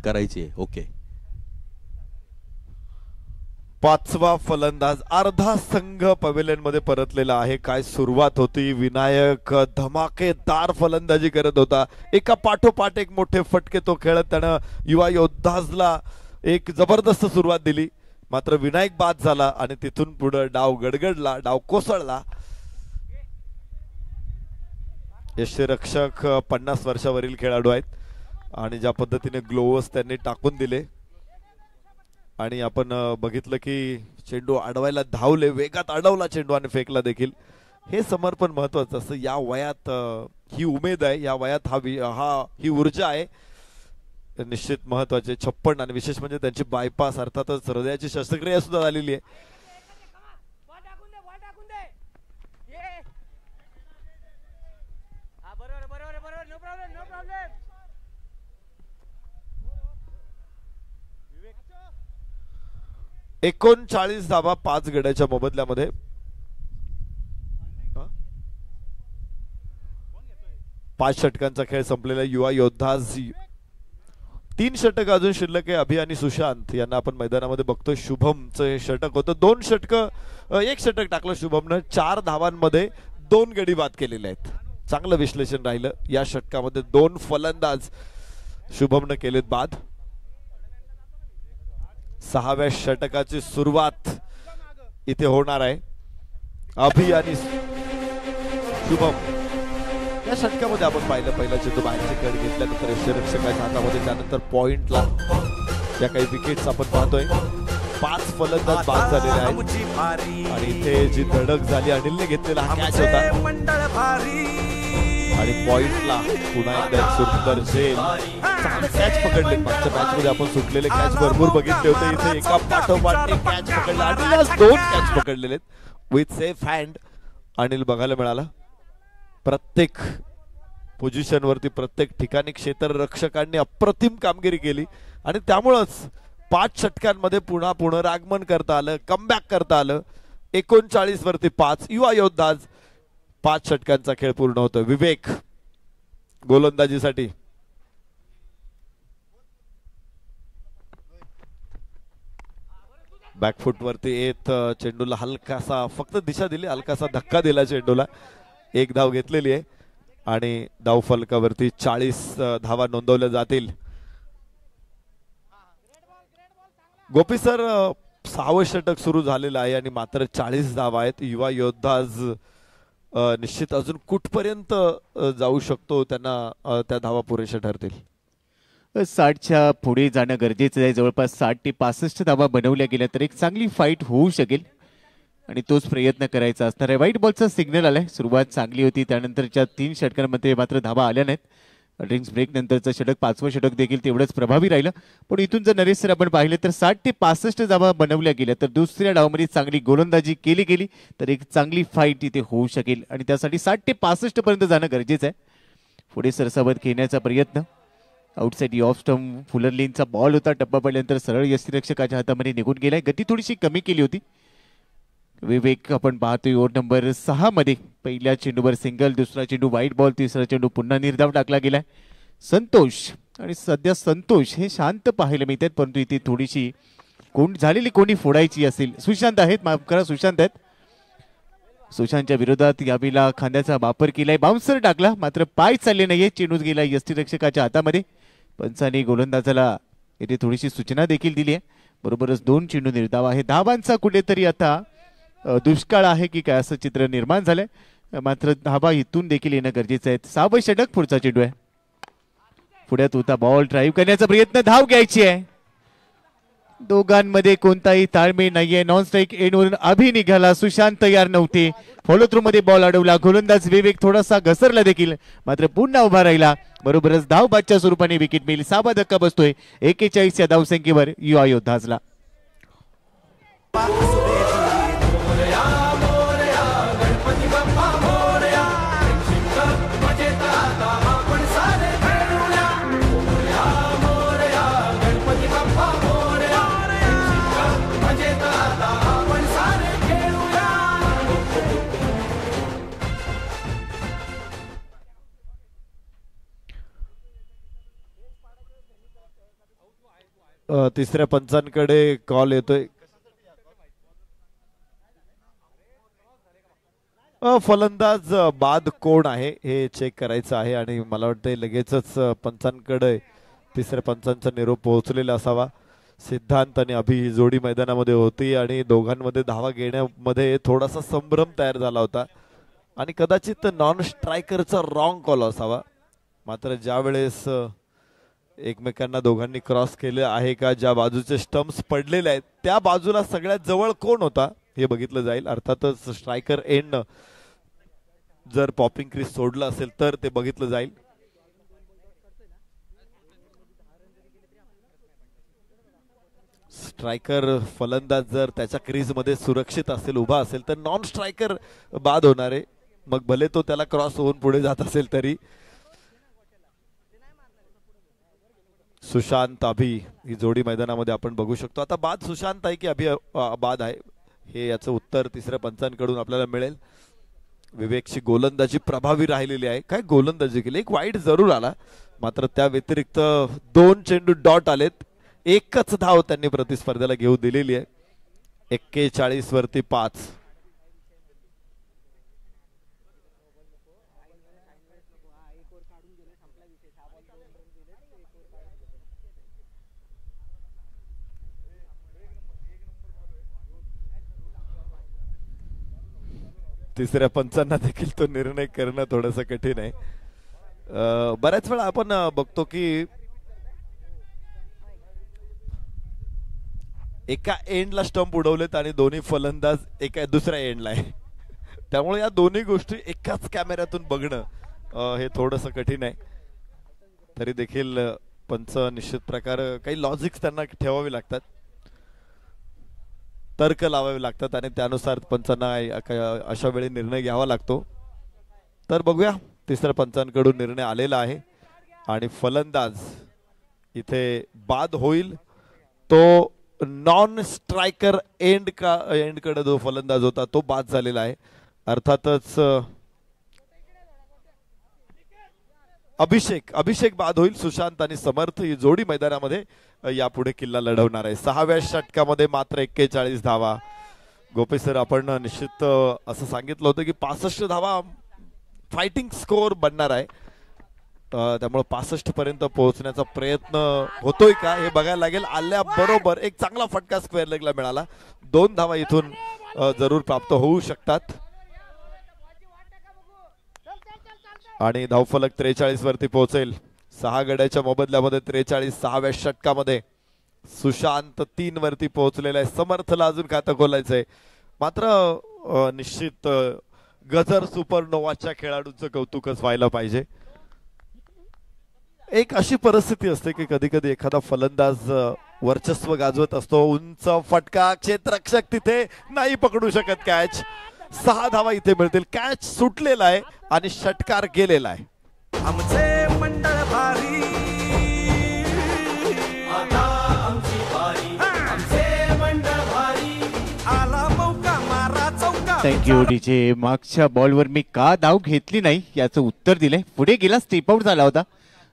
करायची आहे. ओके. 5वा फलंदाज. अर्धा संघ पवेलियन मध्ये परतलेला आहे. काय सुरुवात होती. विनायक धमाकेदार फलंदाजी करत होता. एका पाठोपाठ एक मोठे फटके तो खेळत त्यानं युवा योद्धाजला एक जबरदस्त सुरुवात दिली. मात्र विनायक बाद झाला आणि तिथून पुढे डाव गडगडला, डाव कोसळला. यष्टीरक्षक 50 वर्षावरील खेळाडू आहेत आणि ज्या पद्धतीने ग्लोव्स त्यांनी टाकून दिले आणि आपण बघितलं की चेंडू अडवायला धावले, वेगात अडवला चेंडू आणि फेकला देखील. हे समर्पण महत्वाचं असतं. या वयात ही उमेद आहे, या वयात ही ऊर्जा आहे, निश्चित महत्वाचे. 56 आणि विशेष म्हणजे त्यांची बायपास अर्थातच हृदयाची शस्त्रक्रिया सुद्धा झालेली आहे. - 39 धावा 5 गड्याच्या मोबदल्यामध्ये. 5 षटकांचा खेळ संपलेला. युवा योद्धा 3 षटक अजून शिल्लक आहे. अभि आणि सुशांत यांना आपण मैदानामध्ये बघतोय. शुभमचं षटक होतं. 2 षटक, 1 षटक टाकलं शुभमनं. 4 धावांमध्ये 2 गडी बाद केलेले आहेत. चांगलं विश्लेषण राहिलं. या षटकामध्ये 2 फलंदाज शुभमनं केलेत बाद. 6व्या षटकाची सुरुवात इथे होणार आहे. अभि आणि शुभम या षटकामध्ये आपण पाहिलं. पहिला चेंडू बाहेरचे कड घेतल्यानंतर यष्टीरक्षकाच्या हातामध्ये, त्यानंतर पॉइंटला या काही विकेट्स आपण पाहतोय. 5 फलंदाज बाद झालेले आहेत आणि इथे जी धडक झाली अनिलने घेतलेला हा कॅच होता आणि पॉइंटला पुन्हा एकदा सुंदर झेल. चांगले कॅच पकडले. मागच्या मॅच मध्ये आपण सुटलेले कॅच भरपूर बघितले होते. इथे एका पाठोपाठ एक कॅच पकडला. अनिलला 2 कॅच पकडलेले विथ सेफ हँड अनिल बघायला मिळाला. प्रत्येक पोझिशन वरती, प्रत्येक ठिकाणी क्षेत्ररक्षकांनी अप्रतिम कामगिरी केली आणि त्यामुळेच 5 षटकांमध्ये पुन्हा पुनरागमन करता आलं, कमबॅक करता आलं. 39 वरती 5 युवा योद्धाज. 5 षटकांचा खेळ पूर्ण होतो. विवेक गोलंदाजीसाठी. बॅकफुट वरती येत चेंडूला हलकासा फक्त दिशा दिली, हलकासा धक्का दिला चेंडूला. 1 धाव घेतलेली आहे आणि धाव फलकावरती 40 धावा नोंदवल्या जातील. गोपी सर, 6वं षटक सुरू झालेलं आहे आणि मात्र 40 धावा आहेत. युवा योद्धा निश्चित अजून कुठपर्यंत जाऊ शकतो, त्यांना त्या धावा पुरेशा ठरतील. 60च्या पुढे जाणं गरजेचं आहे. जवळपास 60 ते 65 धावा बनवल्या गेल्या तर एक चांगली फाईट होऊ शकेल आणि तोच प्रयत्न करायचा असणार आहे. व्हाईट बॉलचा सिग्नल आलाय. सुरुवात चांगली होती, त्यानंतरच्या 3 षटकांमध्ये मात्र धावा आल्या नाहीत. ड्रिंक्स ब्रेक नंतरचं षटक 5वं षटक देखील तेवढंच प्रभावी राहिलं. पण इथून जर नरेश सर आपण पाहिलं तर 60 ते 65 धावा बनवल्या गेल्या तर दुसऱ्या डावामध्ये चांगली गोलंदाजी केली गेली तर एक चांगली फाईट इथे होऊ शकेल आणि त्यासाठी 60 ते 65 पर्यंत जाणं गरजेचं आहे. पुढे सरसावत खेळण्याचा प्रयत्न. आउटसाइड ऑफ स्टंप फुलरलीनचा बॉल होता. टप्पा पडल्यानंतर सरळ यष्टीरक्षकाच्या हातामध्ये निघून गेलाय. गती थोडीशी कमी केली होती. विवेक आपण पाहतोय ओव्हर नंबर 6 मध्ये पहिल्या चेंडूवर सिंगल, दुसरा चेंडू व्हाईट बॉल, तिसरा चेंडू पुन्हा निर्धाव टाकला गेलाय. संतोष आणि सध्या संतोष हे शांत पाहायला मिळतात, परंतु इथे थोडीशी कोणी फोडायची असेल. सुशांत आहेत, माफ करा, सुशांत आहेत. सुशांतच्या विरोधात यावेळेला खांद्याचा वापर केलाय. बाउन्सर टाकला मात्र पाय चालले नाहीये. चेंडू गेला यष्टीरक्षकाच्या हातामध्ये. पंचाने गोलंदाजाला इथे थोडीशी सूचना देखील दिली आहे. बरोबरच 2 चेंडू निर्धाव आहे. धावांचा कुठेतरी आता दुष्काळ आहे की काय असं चित्र निर्माण झालंय. मात्र धावा इथून देखील येणं गरजेचं आहे. 6वं षटक पुढचा चेंडू आहे. पुढ्यात होता बॉल, ड्राईव्ह करण्याचा प्रयत्न, धाव घ्यायची आहे. दोघांमध्ये कोणताही ताळमेळ नाहीये. नॉन स्ट्राईक एंडवरून अभि निघाला. सुशांत तयार नव्हते. फॉलो थ्रू मध्ये बॉल अडवला. गोलंदाज विवेक थोडासा घसरला देखील मात्र पुन्हा उभा राहिला. बरोबरच धाव बादच्या स्वरूपाने विकेट मिळेल. 6वा धक्का बसतोय 41 या धावसंख्येवर युवा योद्धाजला. तिसऱ्या पंचांकडे कॉल येतोय. फलंदाज बाद कोण आहे हे चेक करायचं आहे आणि मला वाटतं लगेचच पंचांकडे तिसऱ्या पंचांचा निरोप पोहोचलेला असावा. सिद्धांत आणि अभि ही जोडी मैदानामध्ये होती आणि दोघांमध्ये धावा घेण्यामध्ये थोडासा संभ्रम तयार झाला होता आणि कदाचित नॉन स्ट्रायकरचा रॉंग कॉल असावा. मात्र ज्या वेळेस एकमेकांना दोघांनी क्रॉस केले आहे का, ज्या बाजूचे स्टम्प्स पडलेले आहेत त्या बाजूला सगळ्यात जवळ कोण होता हे बघितलं जाईल. अर्थातच स्ट्रायकर एंड जर पॉपिंग क्रीज सोडलं असेल तर ते बघितलं जाईल. स्ट्रायकर फलंदाज जर त्याच्या क्रीज मध्ये सुरक्षित असेल, उभा असेल तर नॉन स्ट्रायकर बाद होणार आहे. मग भले तो त्याला क्रॉस होऊन पुढे जात असेल तरी. सुशांत अभि ही जोडी मैदानामध्ये आपण बघू शकतो. आता बाद सुशांत आहे की अभि बाद आहे हे याचं उत्तर तिसऱ्या पंचांकडून आपल्याला मिळेल. विवेकची गोलंदाजी प्रभावी राहिलेली आहे. काय गोलंदाजी केली. एक वाईट जरूर आला मात्र त्या व्यतिरिक्त 2 चेंडू डॉट आलेत. एकच धाव त्यांनी प्रतिस्पर्ध्याला घेऊ दिलेली आहे. 41 वरती 5. तिसऱ्या पंचांना देखील तो निर्णय करणं थोडंसं कठीण आहे. बऱ्याच वेळा आपण बघतो की एका एंडला स्टंप उडवलेत आणि दोन्ही फलंदाज एका दुसऱ्या एंडला आहे. त्यामुळे या दोन्ही गोष्टी एकाच कॅमेऱ्यातून बघणं हे थोडंसं कठीण आहे. तरी देखील पंच निश्चित प्रकार काही लॉजिक्स त्यांना ठेवावे लागतात, तर्क लावावे लागतात आणि त्यानुसार पंचांना अशा वेळी निर्णय घ्यावा लागतो. तर बघूया तिसऱ्या पंचांकडून निर्णय आलेला आहे आणि फलंदाज इथे बाद होईल. तो नॉन स्ट्रायकर एंडकडे जो फलंदाज होता तो बाद झालेला आहे. अर्थातच अभिषेक बाद होईल. सुशांत आणि समर्थ ही जोडी मैदानामध्ये यापुढे किल्ला लढवणार आहे. 6व्या षटकामध्ये मात्र 41 धावा. गोपी सर आपण निश्चित असं सांगितलं होतं की 65 धावा फायटिंग स्कोअर बनणार आहे. त्यामुळे 65 पर्यंत पोहोचण्याचा प्रयत्न होतोय का हे बघायला लागेल. आल्याबरोबर एक चांगला फटका स्क्वेअर लेगला मिळाला. 2 धावा इथून जरूर प्राप्त होऊ शकतात आणि धावफलक 43 वरती पोहोचेल. 6 गड्याच्या मोबदल्यामध्ये 43 6व्या षटकामध्ये सुशांत 3 वरती पोहोचलेला आहे. समर्थला अजून खातं खोलायचंय. मात्र निश्चित गजर सुपरनोवाच्या खेळाडूंचं कौतुकच व्हायला पाहिजे. एक अशी परिस्थिती असते की कधी कधी एखादा फलंदाज वर्चस्व गाजवत असतो. उंच फटका, क्षेत्ररक्षक तिथे नाही पकडू शकत कॅच. 6 धावा इथे मिळतील. कॅच सुटलेला आहे आणि षटकार गेलेला आहे. आमचे मंडळ भारी, आता आमची बारी, आमचे मंडळ भारी, आला मौका मारा चौका. Thank you DJ. मागच्या बॉलवर मी का धाव घेतली नाही याचं उत्तर दिलंय. पुढे गेला, स्टेप आउट झाला होता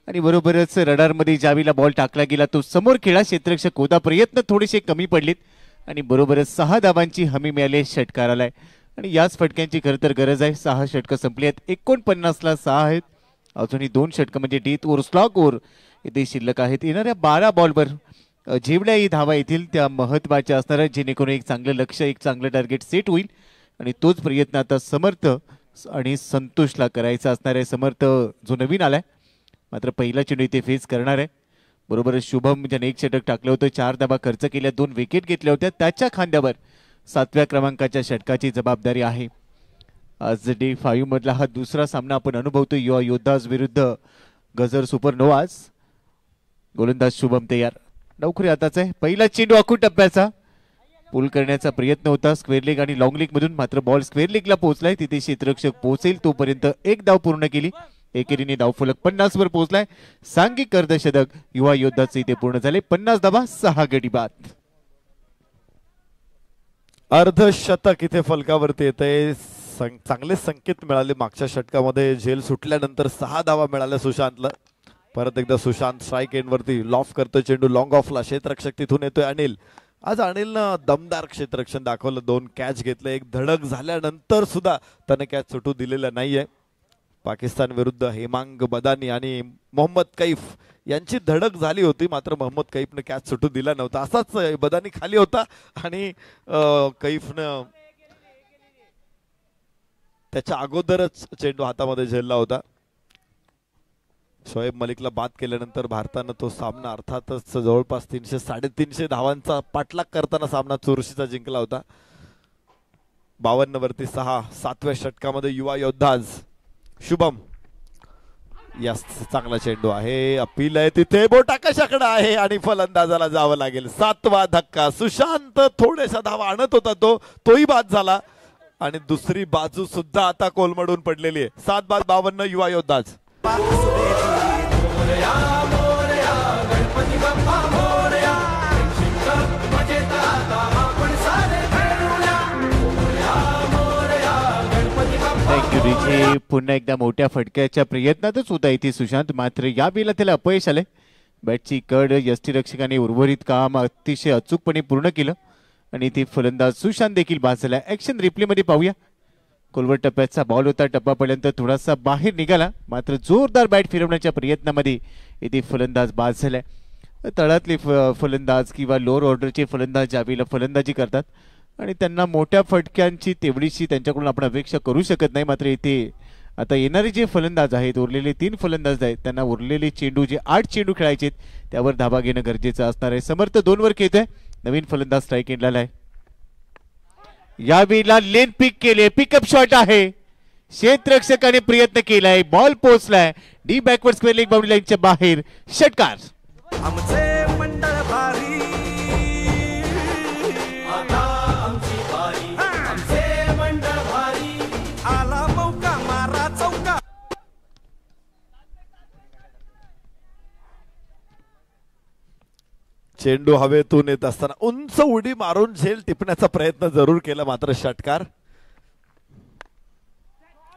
आणि बरोबरच रडारमध्ये ज्यावेळेला बॉल टाकला गेला तो समोर खेळा. क्षेत्ररक्षक होता, प्रयत्न थोडेसे कमी पडलेत आणि बरोबरच 6 धावांची हमी मिळाली. षटकार आलाय आणि याच फटक्यांची खरं तर गरज आहे. 6 षटकं संपली आहेत. 49ला 6 आहेत. अजूनही 2 षटकं म्हणजे डेथ ओव्हर, स्लॉग ओव्हर इथे शिल्लक आहेत. येणाऱ्या 12 बॉलवर जेवढ्याही धावा येतील त्या महत्त्वाच्या असणार आहेत, जेणेकरून एक चांगलं लक्ष, एक चांगलं टार्गेट सेट होईल आणि तोच प्रयत्न आता समर्थ आणि संतोषला करायचा असणार आहे. समर्थ जो नवीन आलाय मात्र पहिला चेंडू इथे फेस करणार आहे. बरोबरच शुभम ज्याने 1 षटक टाकलं होतं, 4 धावा खर्च केल्या, 2 विकेट घेतल्या होत्या, त्याच्या खांद्यावर 7व्या क्रमांकाच्या षटकाची जबाबदारी आहे. आज डे 5 मधला हा दुसरा सामना आपण अनुभवतो. युवा योद्धाज विरुद्ध गजर सुपरनोवाज. गोलंदाज शुभम तयार. नोकरी आताच आहे. पहिला चेंडू आखूड टप्प्याचा पुल करण्याचा प्रयत्न होता स्क्वेअर लेग आणि लॉंग लेग मधून, मात्र बॉल स्क्वेअर लेगला पोहोचलाय. तिथे क्षेत्ररक्षक पोहोचेल तोपर्यंत 1 धाव पूर्ण केली. एकेरीने धावफलक 50 वर पोहोचलाय. सांघिक अर्धशतक युवा योद्धाचे इथे पूर्ण झाले. 50 धावा 6 गडी बाद. अर्धशतक इथे फलकावरती येते. चांगले संकेत मिळाले. मागच्या षटकामध्ये झेल सुटल्यानंतर 6 धावा मिळाल्या सुशांतला. परत एकदा सुशांत स्ट्राईक एंड वरती लॉफ करतोय चेंडू लॉंग ऑफला. क्षेत्ररक्षक तिथून येतोय अनिल. आज अनिलनं दमदार क्षेत्ररक्षण दाखवलं. 2 कॅच घेतले. एक धडक झाल्यानंतर सुद्धा त्याने कॅच सुटू दिलेला नाहीये. पाकिस्तान विरुद्ध हेमांग बदानी आणि मोहम्मद कैफ यांची धडक झाली होती, मात्र मोहम्मद कैफने कॅच सुटू दिला नव्हता. असाच बदानी खाली होता आणि कैफनं त्याच्या अगोदरच चेंडू हातामध्ये झेलला होता. शोएब मलिकला बाद केल्यानंतर भारतानं तो सामना अर्थातच जवळपास 300-350 धावांचा पाठलाग करताना सामना चुरशीचा जिंकला होता. 52 वरती 6. 7व्या षटकामध्ये युवा योद्धाज शुभम. यस, चांगला चेंडू आहे. अपील आहे तिथे, बोटा कशाकडे आहे आणि फलंदाजाला जावं लागेल. 7वा धक्का. सुशांत थोड्याशा धावा आणत होता, तोही बाद झाला आणि दुसरी बाजू सुद्धा आता कोलमडून पडलेली आहे. 7 बाद 52 युवा योद्धाज. Thank you DJ. पुन्हा एकदा मोठ्या फटक्याच्या प्रयत्नातच होता इथे सुशांत, मात्र या वेळेला त्याला अपयश आले. बॅटची कड यष्टीरक्षकाने उर्वरित काम अतिशय अचूकपणे पूर्ण केलं आणि इथे फलंदाज सुशांत देखील बाद झाला. ऍक्शन रिप्ले मध्ये पाहूया. कोलवर टप्प्याचा बॉल होता. टप्प्यापर्यंत थोडासा बाहेर निघाला, मात्र जोरदार बॅट फिरवण्याच्या प्रयत्नामध्ये इथे फलंदाज बाद झालाय. तळातले फलंदाज किंवा लोअर ऑर्डरचे फलंदाज ज्यावेळेला फलंदाजी करतात आणि त्यांना मोठ्या फटक्यांची तेवढीशी त्यांच्याकडून आपण अपेक्षा करू शकत नाही. मात्र इथे आता येणारे जे फलंदाज आहेत, उरलेले 3 फलंदाज आहेत, त्यांना उरलेले चेंडू जे 8 चेंडू खेळायचे त्यावर धाबा घेणं गरजेचं असणार आहे. समर्थ 2 वर खेळतोय. नवीन फलंदाज स्ट्राईक एंडला आहे. यावेळेला लेन पिक केले. पिकअप शॉट आहे. क्षेत्ररक्षकाने प्रयत्न केलाय. बॉल पोहोचलाय the backward square leg boundary लाईनच्या बाहेर. षटकार. आमचे मंडळ भारी, आता आमची बारी, आमचे मंडळ भारी, आला मौका मारा चौका. चेंडू हवेतून येत असताना उंच उडी मारून झेल टिपण्याचा प्रयत्न जरूर केला, मात्र षटकार.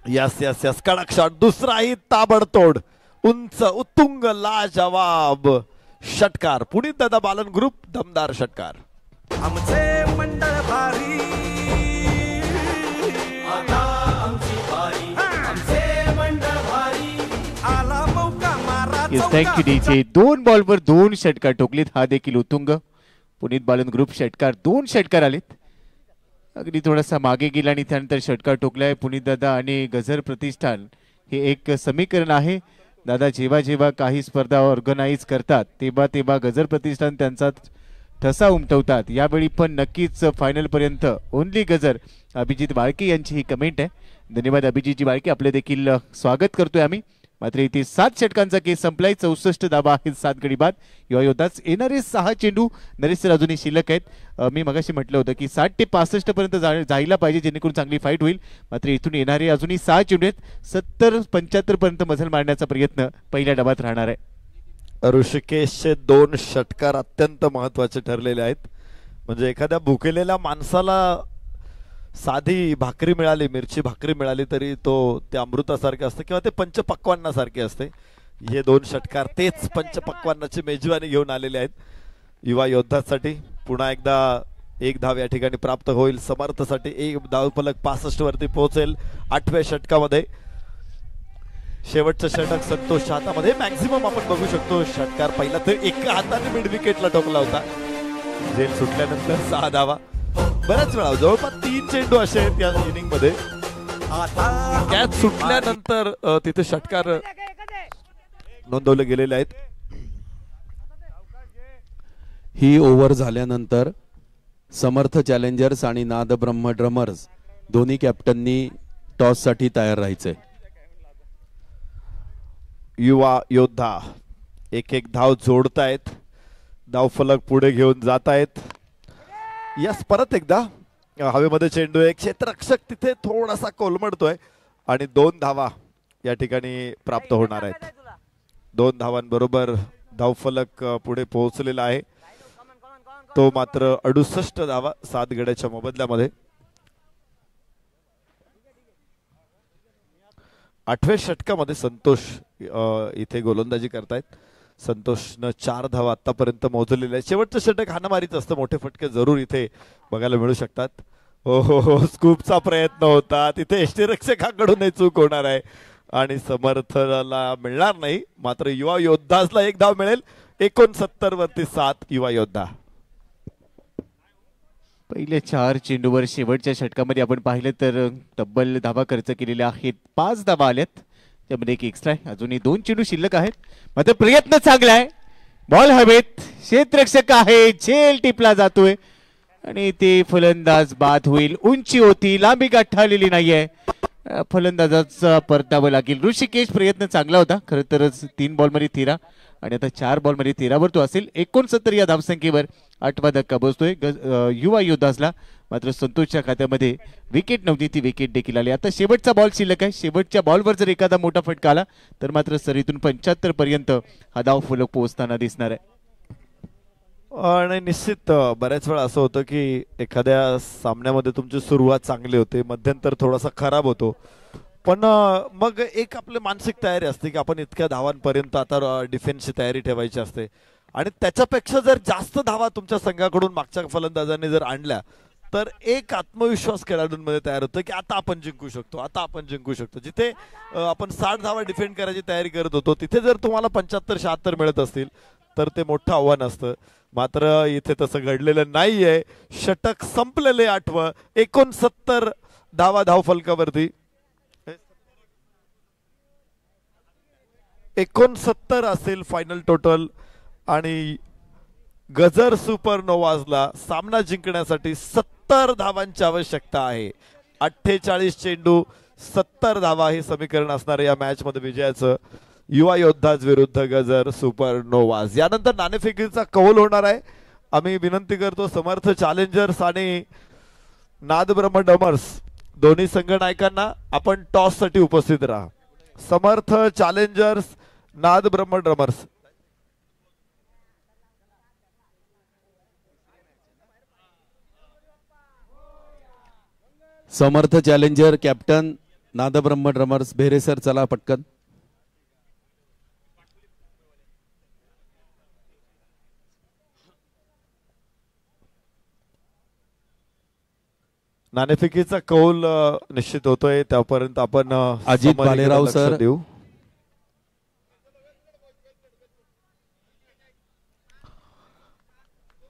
यस यस यस, कडक शॉट. दुसराही ताबडतोड उंच उत्तुंग लाजवाब षटकार. पुनीत दादा बालन ग्रुप दमदार षटकार. आमचे मंडळ भारी, आता आमची बारी, आमचे मंडळ भारी, आला मौका मारा चौका. Thank you DJ. 2 बॉलवर 2 षटकार ठोकलेत. हा देखील उत्तुंग. पुनीत बालन ग्रुप षटकार 2 षटकार आलेत. अगदी थोडासा मागे गेला आणि त्यानंतर षटकार ठोकलाय. पुनीत दादा आणि गजर प्रतिष्ठान हे एक समीकरण आहे. दादा जेव्हा जेव्हा काही स्पर्धा ऑर्गनाईज करतात तेव्हा तेव्हा गजर प्रतिष्ठान त्यांचा ठसा उमटवतात. यावेळी पण नक्कीच फायनल पर्यंत ओनली गजर. अभिजित बाळके यांची ही कमेंट आहे. धन्यवाद अभिजितजी बाळके, आपले देखील स्वागत करतोय आम्ही. मात्र इथे 7 षटकांचा केस संपलाय. 64 धावा आहेत 7 गडी बाद. युवा योद्धाच येणारे 6 चेंडू नरेश सर अजूनही शिल्लक आहेत. मी मगाशी म्हटलं होतं की 60 ते 65 पर्यंत जायला पाहिजे जेणेकरून चांगली फाईट होईल. मात्र इथून येणारे अजूनही 6 चेंडू आहेत. 70-75 पर्यंत मजल मारण्याचा प्रयत्न पहिल्या डबात राहणार आहे. ऋषिकेशचे 2 षटकार अत्यंत महत्वाचे ठरलेले आहेत. म्हणजे एखाद्या भुकेलेल्या माणसाला साधी भाकरी मिळाली, मिरची भाकरी मिळाली तरी तो ते अमृतासारखे असते किंवा ते पंचपक्वान्नासारखे असते. हे 2 षटकार तेच पंचपक्वान्नाची मेजवानी घेऊन आलेले आहेत. युवा योद्धासाठी पुन्हा एकदा 1 धाव या ठिकाणी प्राप्त होईल. समर्थसाठी 1 धावफलक 65 वरती पोहोचेल 8व्या षटकामध्ये. शेवटचं षटक संतोषच्या हातामध्ये. मॅक्झिमम आपण बघू शकतो षटकार पहिला तर एका हाताने मिड विकेटला टोकला होता. झेल सुटल्यानंतर 6 धावा. बऱ्याच वेळा जवळपास 3 चेंडू असे आहेत या इनिंग मध्ये. कॅच सुटल्यानंतर तिथे षटकार नोंदवले गेलेले आहेत. ही ओव्हर झाल्यानंतर समर्थ चॅलेंजर्स आणि नाद ब्रह्म ड्रमर्स दोन्ही कॅप्टननी टॉस साठी तयार राहायचे. युवा योद्धा 1-1 धाव जोडतायत. धावफलक पुढे घेऊन जात आहेत. यस, परत एकदा हवेमध्ये चेंडू आहे. क्षेत्ररक्षक तिथे थोडासा कोलमडतोय आणि 2 धावा या ठिकाणी प्राप्त होणार आहेत. 2 धावांबरोबर धावफलक पुढे पोहोचलेला आहे. तो मात्र 68 धावा 7 गड्याच्या मोबदल्यामध्ये. 8व्या षटकामध्ये संतोष इथे गोलंदाजी करतायत. संतोषनं 4 धावा आतापर्यंत मोजलेल्या आहेत. शेवटचं षटक हाणामारीच असतं. मोठे फटके जरूर इथे बघायला मिळू शकतात. हो, स्कूपचा प्रयत्न होता तिथे. यष्टीरक्षकाकडूनही चूक होणार आहे आणि समर्थला मिळणार नाही. मात्र युवा योद्धासला 1 धाव मिळेल. 69 वरती 7 युवा योद्धा. पहिले 4 चेंडूवर शेवटच्या षटकामध्ये आपण पाहिलं तर तब्बल धावा खर्च केलेल्या आहेत. 5 धावा आल्यात, त्यामध्ये 1 एक्स्ट्रा आहे. अजूनही 2 चेंडू शिल्लक आहेत. मात्र प्रयत्न चांगला आहे. बॉल हवेत, क्षेत्ररक्षक आहे, झेल टिपला जातोय आणि ते फलंदाज बाद होईल. उंची होती, लांबी गाठालेली नाहीये. फलंदाजाचा परतावं लागेल. ऋषिकेश प्रयत्न चांगला होता खरं तरच. 3 बॉलमध्ये 13 आणि आता 4 बॉलमध्ये 13 तो असेल. 69 या धावसंख्येवर 8वा धक्का बसतोय युवा योद्धासला. मात्र संतोषच्या खात्यामध्ये विकेट नव्हती, ती विकेट देखील आली. आता शेवटचा बॉल शिल्लक आहे. शेवटच्या बॉलवर जर एखादा मोठा फटका आला तर मात्र सरीतून 75 पर्यंत हा धाव फलक पोहोचताना दिसणार आहे. आणि निश्चित बऱ्याच वेळा असं होतं की एखाद्या सामन्यामध्ये तुमची सुरुवात चांगली होते, मध्यंतर थोडासा खराब होतो, पण मग एक आपली मानसिक तयारी असते की आपण इतक्या धावांपर्यंत आता डिफेन्सची तयारी ठेवायची असते आणि त्याच्यापेक्षा जर जास्त धावा तुमच्या संघाकडून मागच्या फलंदाजांनी जर आणल्या तर एक आत्मविश्वास खेळाडूंमध्ये तयार होतो की आता आपण जिंकू शकतो, आता आपण जिंकू शकतो. जिथे आपण 60 धावा डिफेंड करायची तयारी करत होतो तिथे जर तुम्हाला 75-76 मिळत असतील तर ते मोठं आव्हान असतं. मात्र इथे तसं घडलेलं नाहीये. षटक संपलेले 8वं. 69 धावा धावफलकावरती. 69 असेल फायनल टोटल आणि गजर सुपरनोवाजला सामना जिंकण्यासाठी 70 धावांची आवश्यकता आहे. 48 चेंडू 70 धावा हे समीकरण असणार या मॅच मध्ये विजयाचं. युवा योद्धाज विरुद्ध गजर सुपरनोवाज. यानंतर नाणेफेकीचा कौल होणार आहे. आम्ही विनंती करतो समर्थ चॅलेंजर्स आणि नादब्रह्म ड्रमर्स दोन्ही संघनायकांना आपण टॉस साठी उपस्थित राहा. समर्थ चॅलेंजर्स, नादब्रह्म ड्रमर्स. समर्थ चॅलेंजर कॅप्टन, नादब्रह्म ड्रमर्स बेहरे सर चला पटकन. नाणेफेकीचा कौल निश्चित होतोय त्यापर्यंत आपण अजित भालेराव सर देऊ.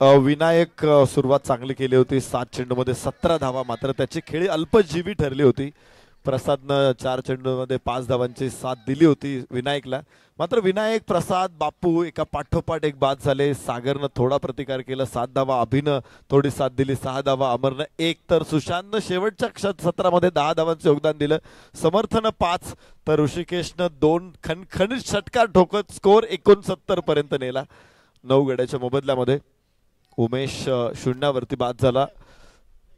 विनायक सुरुवात चांगली केली होती. 7 चेंडूमध्ये 17 धावा. मात्र त्याची खेळी अल्पजीवी ठरली होती. प्रसादनं 4 चेंडूमध्ये 5 धावांची साथ दिली होती विनायकला. मात्र विनायक, प्रसाद, बापू एका पाठोपाठ एक बाद झाले. सागरनं थोडा प्रतिकार केला, 7 धावा. अभिनं थोडी साथ दिली, 6 धावा. अमरनं 1, तर सुशांतनं शेवटच्या सत्रामध्ये 10 धावांचं योगदान दिलं. समर्थनं 5, तर ऋषिकेशनं 2 खणखणीत षटकार ठोकत स्कोर 69 पर्यंत नेला. 9 गड्याच्या मोबदल्यामध्ये उमेश शून्यावरती बाद झाला.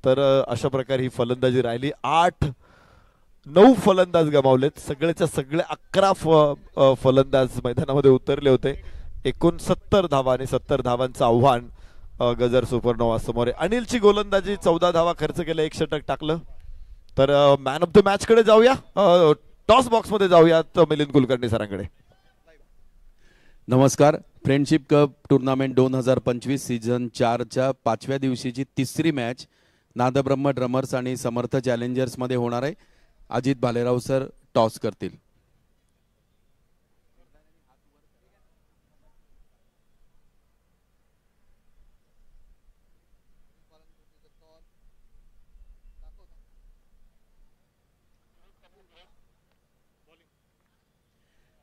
तर अशा प्रकारे ही फलंदाजी राहिली. 8-9 फलंदाज गमावलेत. सगळेच्या सगळे 11 फलंदाज मैदानामध्ये उतरले होते. 69 धावा आणि 70 धावांचं आव्हान गजर सुपरनोवा समोर आहे. अनिलची गोलंदाजी, 14 धावा खर्च केला, 1 षटक टाकलं. तर मॅन ऑफ द मॅच कडे जाऊया, टॉस बॉक्स मध्ये जाऊयात मिलिंद कुलकर्णी सरांकडे. नमस्कार. फ्रेंडशिप कप टुर्नामेंट 2025 सीझन 4च्या 5व्या दिवशीची तिसरी मॅच नादब्रह्म ड्रमर्स आणि समर्थ चॅलेंजर्स मध्ये होणार आहे. अजित भालेराव सर टॉस करतील.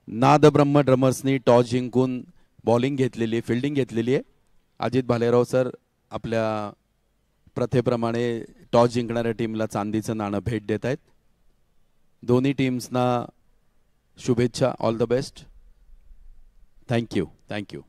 नादब्रह्म ड्रमर्सनी टॉस जिंकून बॉलिंग घेतलेली, फिल्डिंग घेतलेली आहे. अजित भालेराव सर आपल्या प्रथेप्रमाणे टॉस जिंकणाऱ्या टीमला चांदीचं नाणं भेट देत आहेत. दोन्ही टीम्सना शुभेच्छा. All the best. Thank you. Thank you.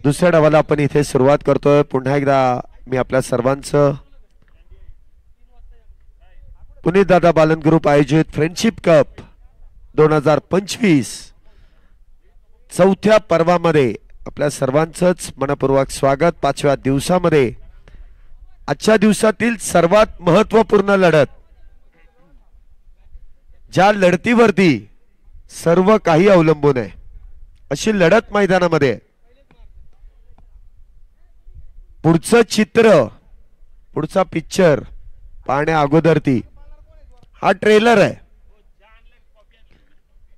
दुसऱ्या डावाला आपण इथे सुरुवात करतोय. पुन्हा एकदा मी आपल्या सर्वांचं पुनीत दादा बालन ग्रुप आयोजित फ्रेंडशिप कप 2025 चौथ्या पर्वामध्ये आपल्या सर्वांचंच मनपूर्वक स्वागत. 5व्या दिवसामध्ये आजच्या दिवसातील सर्वात महत्वपूर्ण लढत, ज्या लढतीवरती सर्व काही अवलंबून आहे अशी लढत मैदानामध्ये. पुढचं चित्र, पुढचा पिक्चर पाहण्या अगोदर ती हा ट्रेलर आहे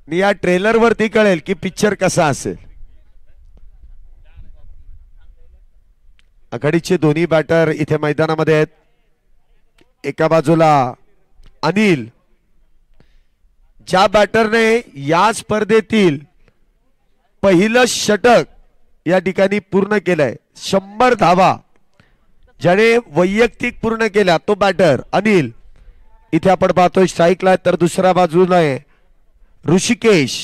आणि या ट्रेलर वरती कळेल की पिक्चर कसा असेल. आघाडीचे दोन्ही बॅटर इथे मैदानामध्ये आहेत. एका बाजूला अनिल, ज्या बॅटरने या स्पर्धेतील पहिलं षटक या ठिकाणी पूर्ण केलंय, 100 धावा ज्याने वैयक्तिक पूर्ण केल्या तो बॅटर अनिल. इथे आपण पाहतोय स्ट्राईकला. तर दुसऱ्या बाजूला आहे ऋषिकेश,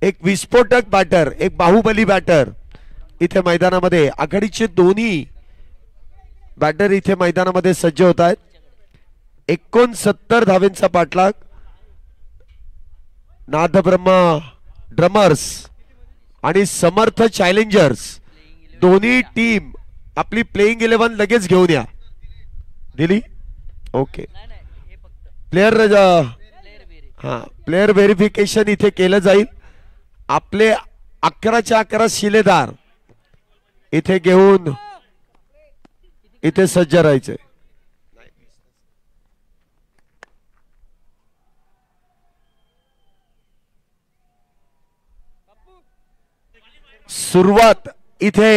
एक विस्फोटक बॅटर, एक बाहुबली बॅटर इथे मैदानामध्ये. आघाडीचे दोन्ही बॅटर इथे मैदानामध्ये सज्ज होत आहेत. 69 धावेंचा पाठलाग नादब्रह्म ड्रमर्स आणि समर्थ चॅलेंजर्स दोन्ही टीम आपली प्लेइंग 11 लगेच घेऊन या. दिली ओके. प्लेयर प्लेयर व्हेरिफिकेशन इथे केलं जाईल. आपले 11च्या 11 शिलेदार इथे घेऊन इथे सज्ज राहायचे. सुरुवात इथे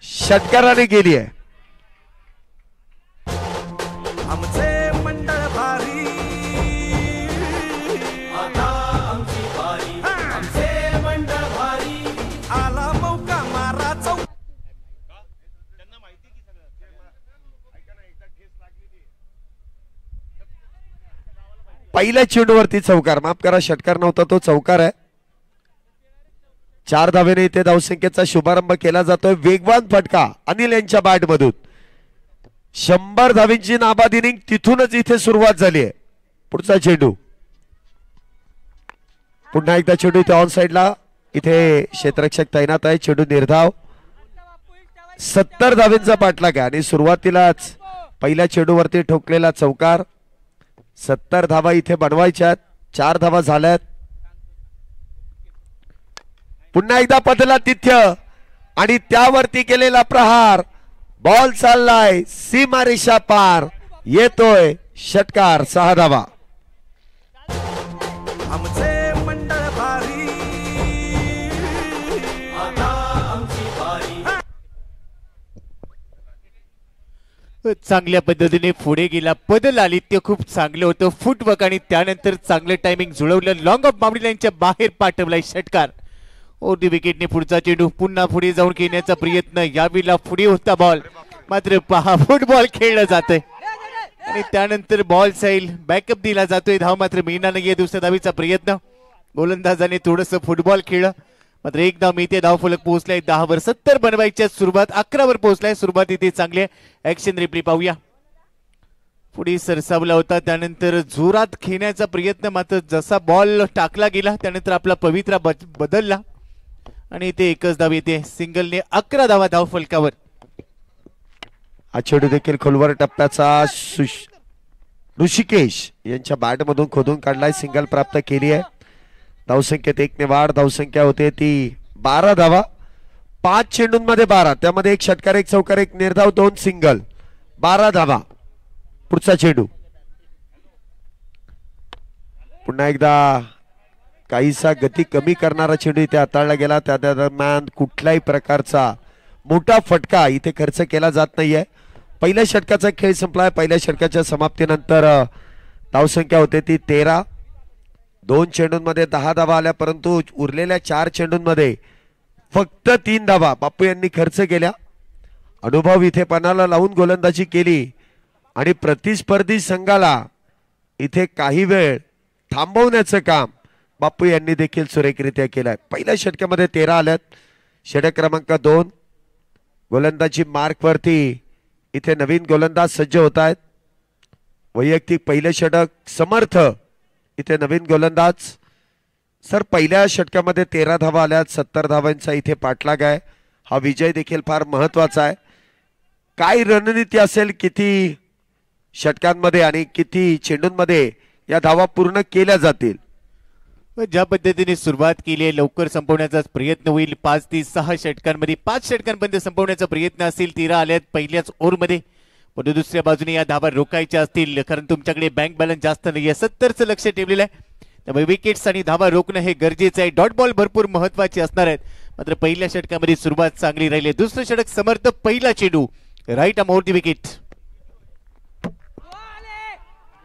षटकाराने केली आहे. आमचे मंडळ भारी आता आमची बारी आमचे मंडळ भारी आला मौका मारा चौका. पहिल्या चेंडूवरती चौकार, माफ करा षटकार नव्हता तो चौकार आहे. 4 धावेने इथे धावसंख्येचा शुभारंभ केला जातोय. वेगवान फटका अनिल यांच्या बॅट मधून 100 धावेंची नाबाद इनिंग तिथूनच इथे सुरुवात झाली आहे. पुढचा चेंडू पुन्हा एकदा चेंडू इथे ऑन साइडला, इथे क्षेत्ररक्षक तैनात आहे. चेंडू निर्धाव 70 धावेंचा पाठलाग आहे आणि सुरुवातीलाच पहिल्या चेंडूवरती ठोकलेला चौकार. 70 धावा इथे बनवायच्यात. 4 धावा झाल्यात. पुन्हा एकदा पदला तिथ्य आणि त्यावरती केलेला प्रहार. बॉल चाललाय सीमारेषा पार, येतोय षटकार. 6 धावा. आमचे मंडळ भारी आता आमची बारी. चांगल्या पद्धतीने पुढे गेला. बदल आली ते खूप चांगलं होतं. फुटवर्क आणि त्यानंतर चांगलं टायमिंग जुळवलं. लॉंग ऑफ बाउंड्री लाईनच्या बाहेर पाठवलाय षटकार. ओरडी विकेटने पुढचा चेंडू पुन्हा पुढे जाऊन खेळण्याचा प्रयत्न. यावेळेला पुढे होता बॉल, मात्र पहा फुटबॉल खेळलं जातंय आणि त्यानंतर बॉल साईल बॅकअप दिला जातोय. धाव मात्र मिळणार नाहीये. दुसऱ्या धावीचा प्रयत्न. गोलंदाजाने थोडस फुटबॉल खेळलं, मात्र एक धाव मिळते. धाव फलक पोहोचलाय 10 वर. 70 बनवायच्या सुरुवात 11 वर पोहोचलाय. सुरुवात इथे चांगली आहे. ऍक्शन रिप्ले पाहूया. पुढे सरसावला होता, त्यानंतर जोरात खेळण्याचा प्रयत्न, मात्र जसा बॉल टाकला गेला त्यानंतर आपला पवित्रा बदलला आणि इथे एकच धाव येते. सिंगलने 11 धावा धाव फलकावर. हा चेंडू देखील खोलवर टप्प्याचा ऋषिकेश यांच्या बॅट मधून खोदून काढलाय. सिंगल प्राप्त केली आहे. धावसंख्येत 1 ने वाढ. धावसंख्या होते ती 12 धावा. 5 चेंडूंमध्ये 12, त्यामध्ये 1 षटकार 1 चौकार 1 निर्धाव 2 सिंगल. 12 धावा. पुढचा चेंडू पुन्हा एकदा काहीसा गती कमी करणारा चेंडू इथे हाताळला गेला. त्या दरम्यान कुठल्याही प्रकारचा मोठा फटका इथे खर्च केला जात नाहीये. पहिल्या षटकाचा खेळ संपलाय. पहिल्या षटकाच्या समाप्तीनंतर धावसंख्या होते ती 13. 2 चेंडूंमध्ये 10 धावा आल्या, परंतु उरलेल्या 4 चेंडूंमध्ये फक्त 3 धावा बापू यांनी खर्च केल्या. अनुभव इथे पणाला लावून गोलंदाजी केली आणि प्रतिस्पर्धी संघाला इथे काही वेळ थांबवण्याचं काम बापू यांनी देखील सुरेखरित्या केलंय. पहिल्या षटकामध्ये 13 आल्यात. षटक क्रमांक 2. गोलंदाजी मार्क वरती इथे नवीन गोलंदाज सज्ज होत आहेत. वैयक्तिक पहिले षटक समर्थ. इथे नवीन गोलंदाज. सर पहिल्या षटकामध्ये 13 धावा आल्यात. 70 धावांचा इथे पाठलाग आहे. हा विजय देखील फार महत्वाचा आहे. काय रणनीती असेल, किती षटकांमध्ये आणि किती चेंडूंमध्ये या धावा पूर्ण केल्या जातील. ज्या पद्धतीने सुरुवात केली आहे लवकर संपवण्याचा प्रयत्न होईल. 5 ते 6 षटकांमध्ये 5 षटकांपर्यंत संपवण्याचा प्रयत्न असेल. 13 आल्यात पहिल्याच ओव्हरमध्ये. पण दुसऱ्या बाजूने या धावा रोखायच्या असतील, कारण तुमच्याकडे बँक बॅलन्स जास्त नाहीये. 70चं लक्ष ठेवलेलं आहे. त्यामुळे विकेट्स आणि धावा रोखणं हे गरजेचं आहे. डॉट बॉल भरपूर महत्वाचे असणार आहेत. मात्र पहिल्या षटकामध्ये सुरुवात चांगली राहिली. दुसरं षटक समर्थ. पहिला चेंडू right arm over the wicket.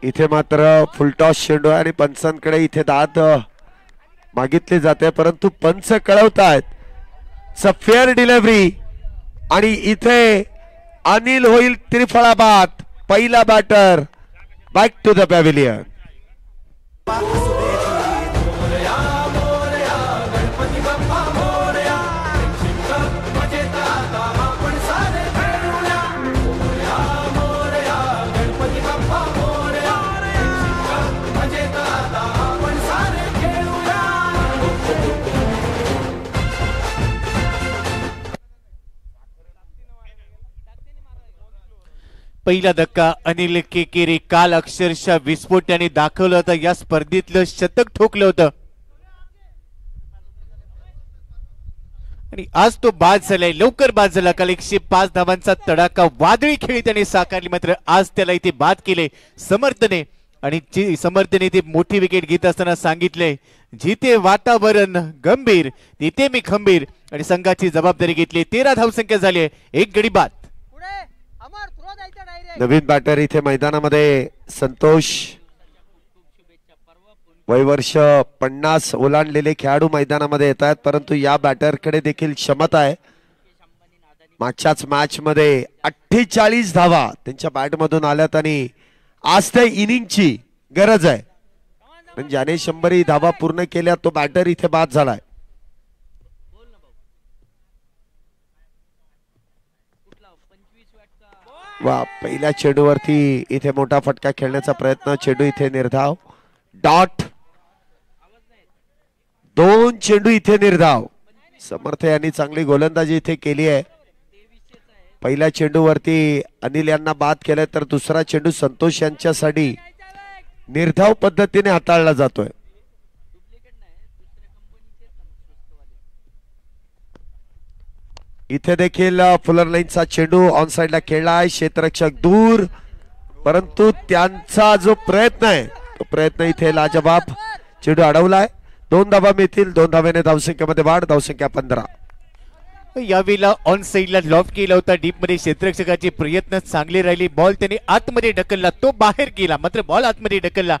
इथे मात्र फुलटॉस चेंडू आहे आणि पंचांकडे इथे दाद मागितले जाते, परंतु पंच कळवतायत फेअर डिलिव्हरी आणि इथे अनिल होईल त्रिफळाबाद. पहिला batter back to the pavilion. पहिला धक्का अनिल केकेरे. काल अक्षरशः विस्फोटाने दाखवलं होतं. या स्पर्धेतलं शतक ठोकलं होतं आणि आज तो बाद झालाय. लवकर बाद झाला. काल 105 धावांचा तडाखा वादळी खेळी त्याने साकारली, मात्र आज त्याला इथे बाद केले समर्थने आणि समर्थने ते मोठी विकेट घेत असताना सांगितले, जिथे वातावरण गंभीर तिथे मी खंबीर, आणि संघाची जबाबदारी घेतली. 13 धावसंख्या झाली आहे, 1 गडी बाद. नवीन बॅटर इथे मैदानामध्ये संतोष, वयवर्ष 50 ओलांडलेले खेळाडू मैदानामध्ये येत आहेत, परंतु या बॅटरकडे देखील क्षमता आहे. मागच्याच मॅच मध्ये 48 धावा त्यांच्या बॅट मधून आल्यात आणि आज त्या इनिंगची गरज आहे. पण ज्याने 100 धावा पूर्ण केल्या तो बॅटर इथे बाद झालाय. वा, पहिल्या चेंडूवरती इथे मोठा फटका खेळण्याचा प्रयत्न, चेंडू इथे निर्धाव, डॉट. 2 चेंडू इथे निर्धाव. समर्थ यांनी चांगली गोलंदाजी इथे केली आहे. पहिल्या चेंडूवरती अनिल यांना बाद केलं, तर दुसरा चेंडू संतोष यांच्यासाठी निर्धाव पद्धतीने हाताळला जातोय. इथे देखील फुलर लाईनचा चेंडू ऑन साइडला खेळलाय, क्षेत्ररक्षक दूर, परंतु त्यांचा जो प्रयत्न आहे तो प्रयत्न इथे लाजवाब. चेंडू अडवलाय, 2 धावा मिळतील. 2 धाव्याने धावसंख्येमध्ये वाढ, धावसंख्या 15. यावेळेला ऑन साइडला लॉफ केला होता, डीप मध्ये क्षेत्ररक्षकाचे प्रयत्न चांगले राहिले. बॉल त्यांनी आतमध्ये ढकलला, तो बाहेर गेला, मात्र बॉल आतमध्ये ढकलला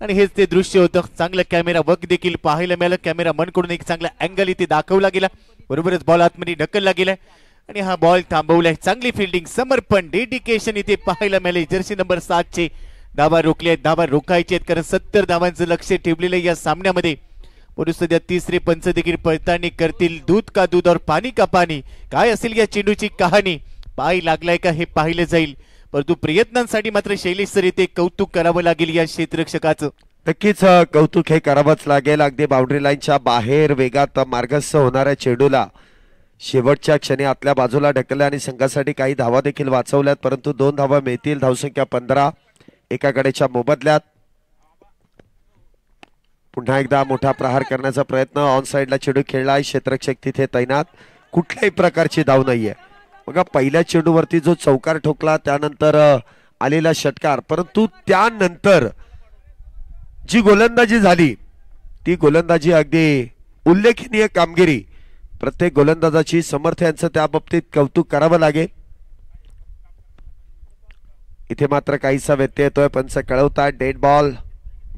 आणि हेच ते दृश्य होतं. चांगलं कॅमेरा वर्क देखील पाहायला मिळालं. कॅमेरा मन कडून एक चांगला अँगल इथे दाखवला गेला, बरोबरच बॉल आतमध्ये ढकलला गेलाय आणि हा बॉल थांबवलाय. चांगली फिल्डिंग, समर्पण, डेडिकेशन इथे पाहायला मिळाले. जर्सी नंबर 7 चे धावा रोखले, धावा रोखायचे कारण 70 धावांचं लक्ष ठेवलेलं या सामन्यामध्ये. परंतु सध्या तिसरे पंच देखील पळतानी करतील. दूध का दूध और पाणी का पाणी, काय असेल या चेंडूची कहाणी, पाय लागलाय का हे पाहिलं जाईल. परंतु प्रयत्नांसाठी मात्र शैलेश सर इथे कौतुक करावं लागेल या क्षेत्ररक्षकाचं. नक्कीच कौतुक हे करावंच लागेल. अगदी बाउंड्री लाईनच्या बाहेर वेगात मार्गस्थ होणाऱ्या चेंडूला शेवटच्या क्षणी आतल्या बाजूला ढकलले आणि संघासाठी काही धावा देखील वाचवल्यात, परंतु 2 धावा मिळतील. धावसंख्या 15 एका गड्याच्या मोबदल्यात. पुन्हा एकदा मोठा प्रहार करण्याचा प्रयत्न, ऑन साइडला चेंडू खेळलाय, क्षेत्ररक्षक तिथे तैनात, कुठल्याही प्रकारची धाव नाहीये. बघा, पहिल्या चेंडूवरती जो चौकार ठोकला त्यानंतर आलेला षटकार, परंतु त्यानंतर जी गोलंदाजी झाली ती गोलंदाजी अगदी उल्लेखनीय कामगिरी प्रत्येक गोलंदाजाची. समर्थ यांचं त्या बाबतीत कौतुक करावं लागेल. इथे मात्र काहीसा व्यत्यय येतोय, पंच कळवतात डेड बॉल,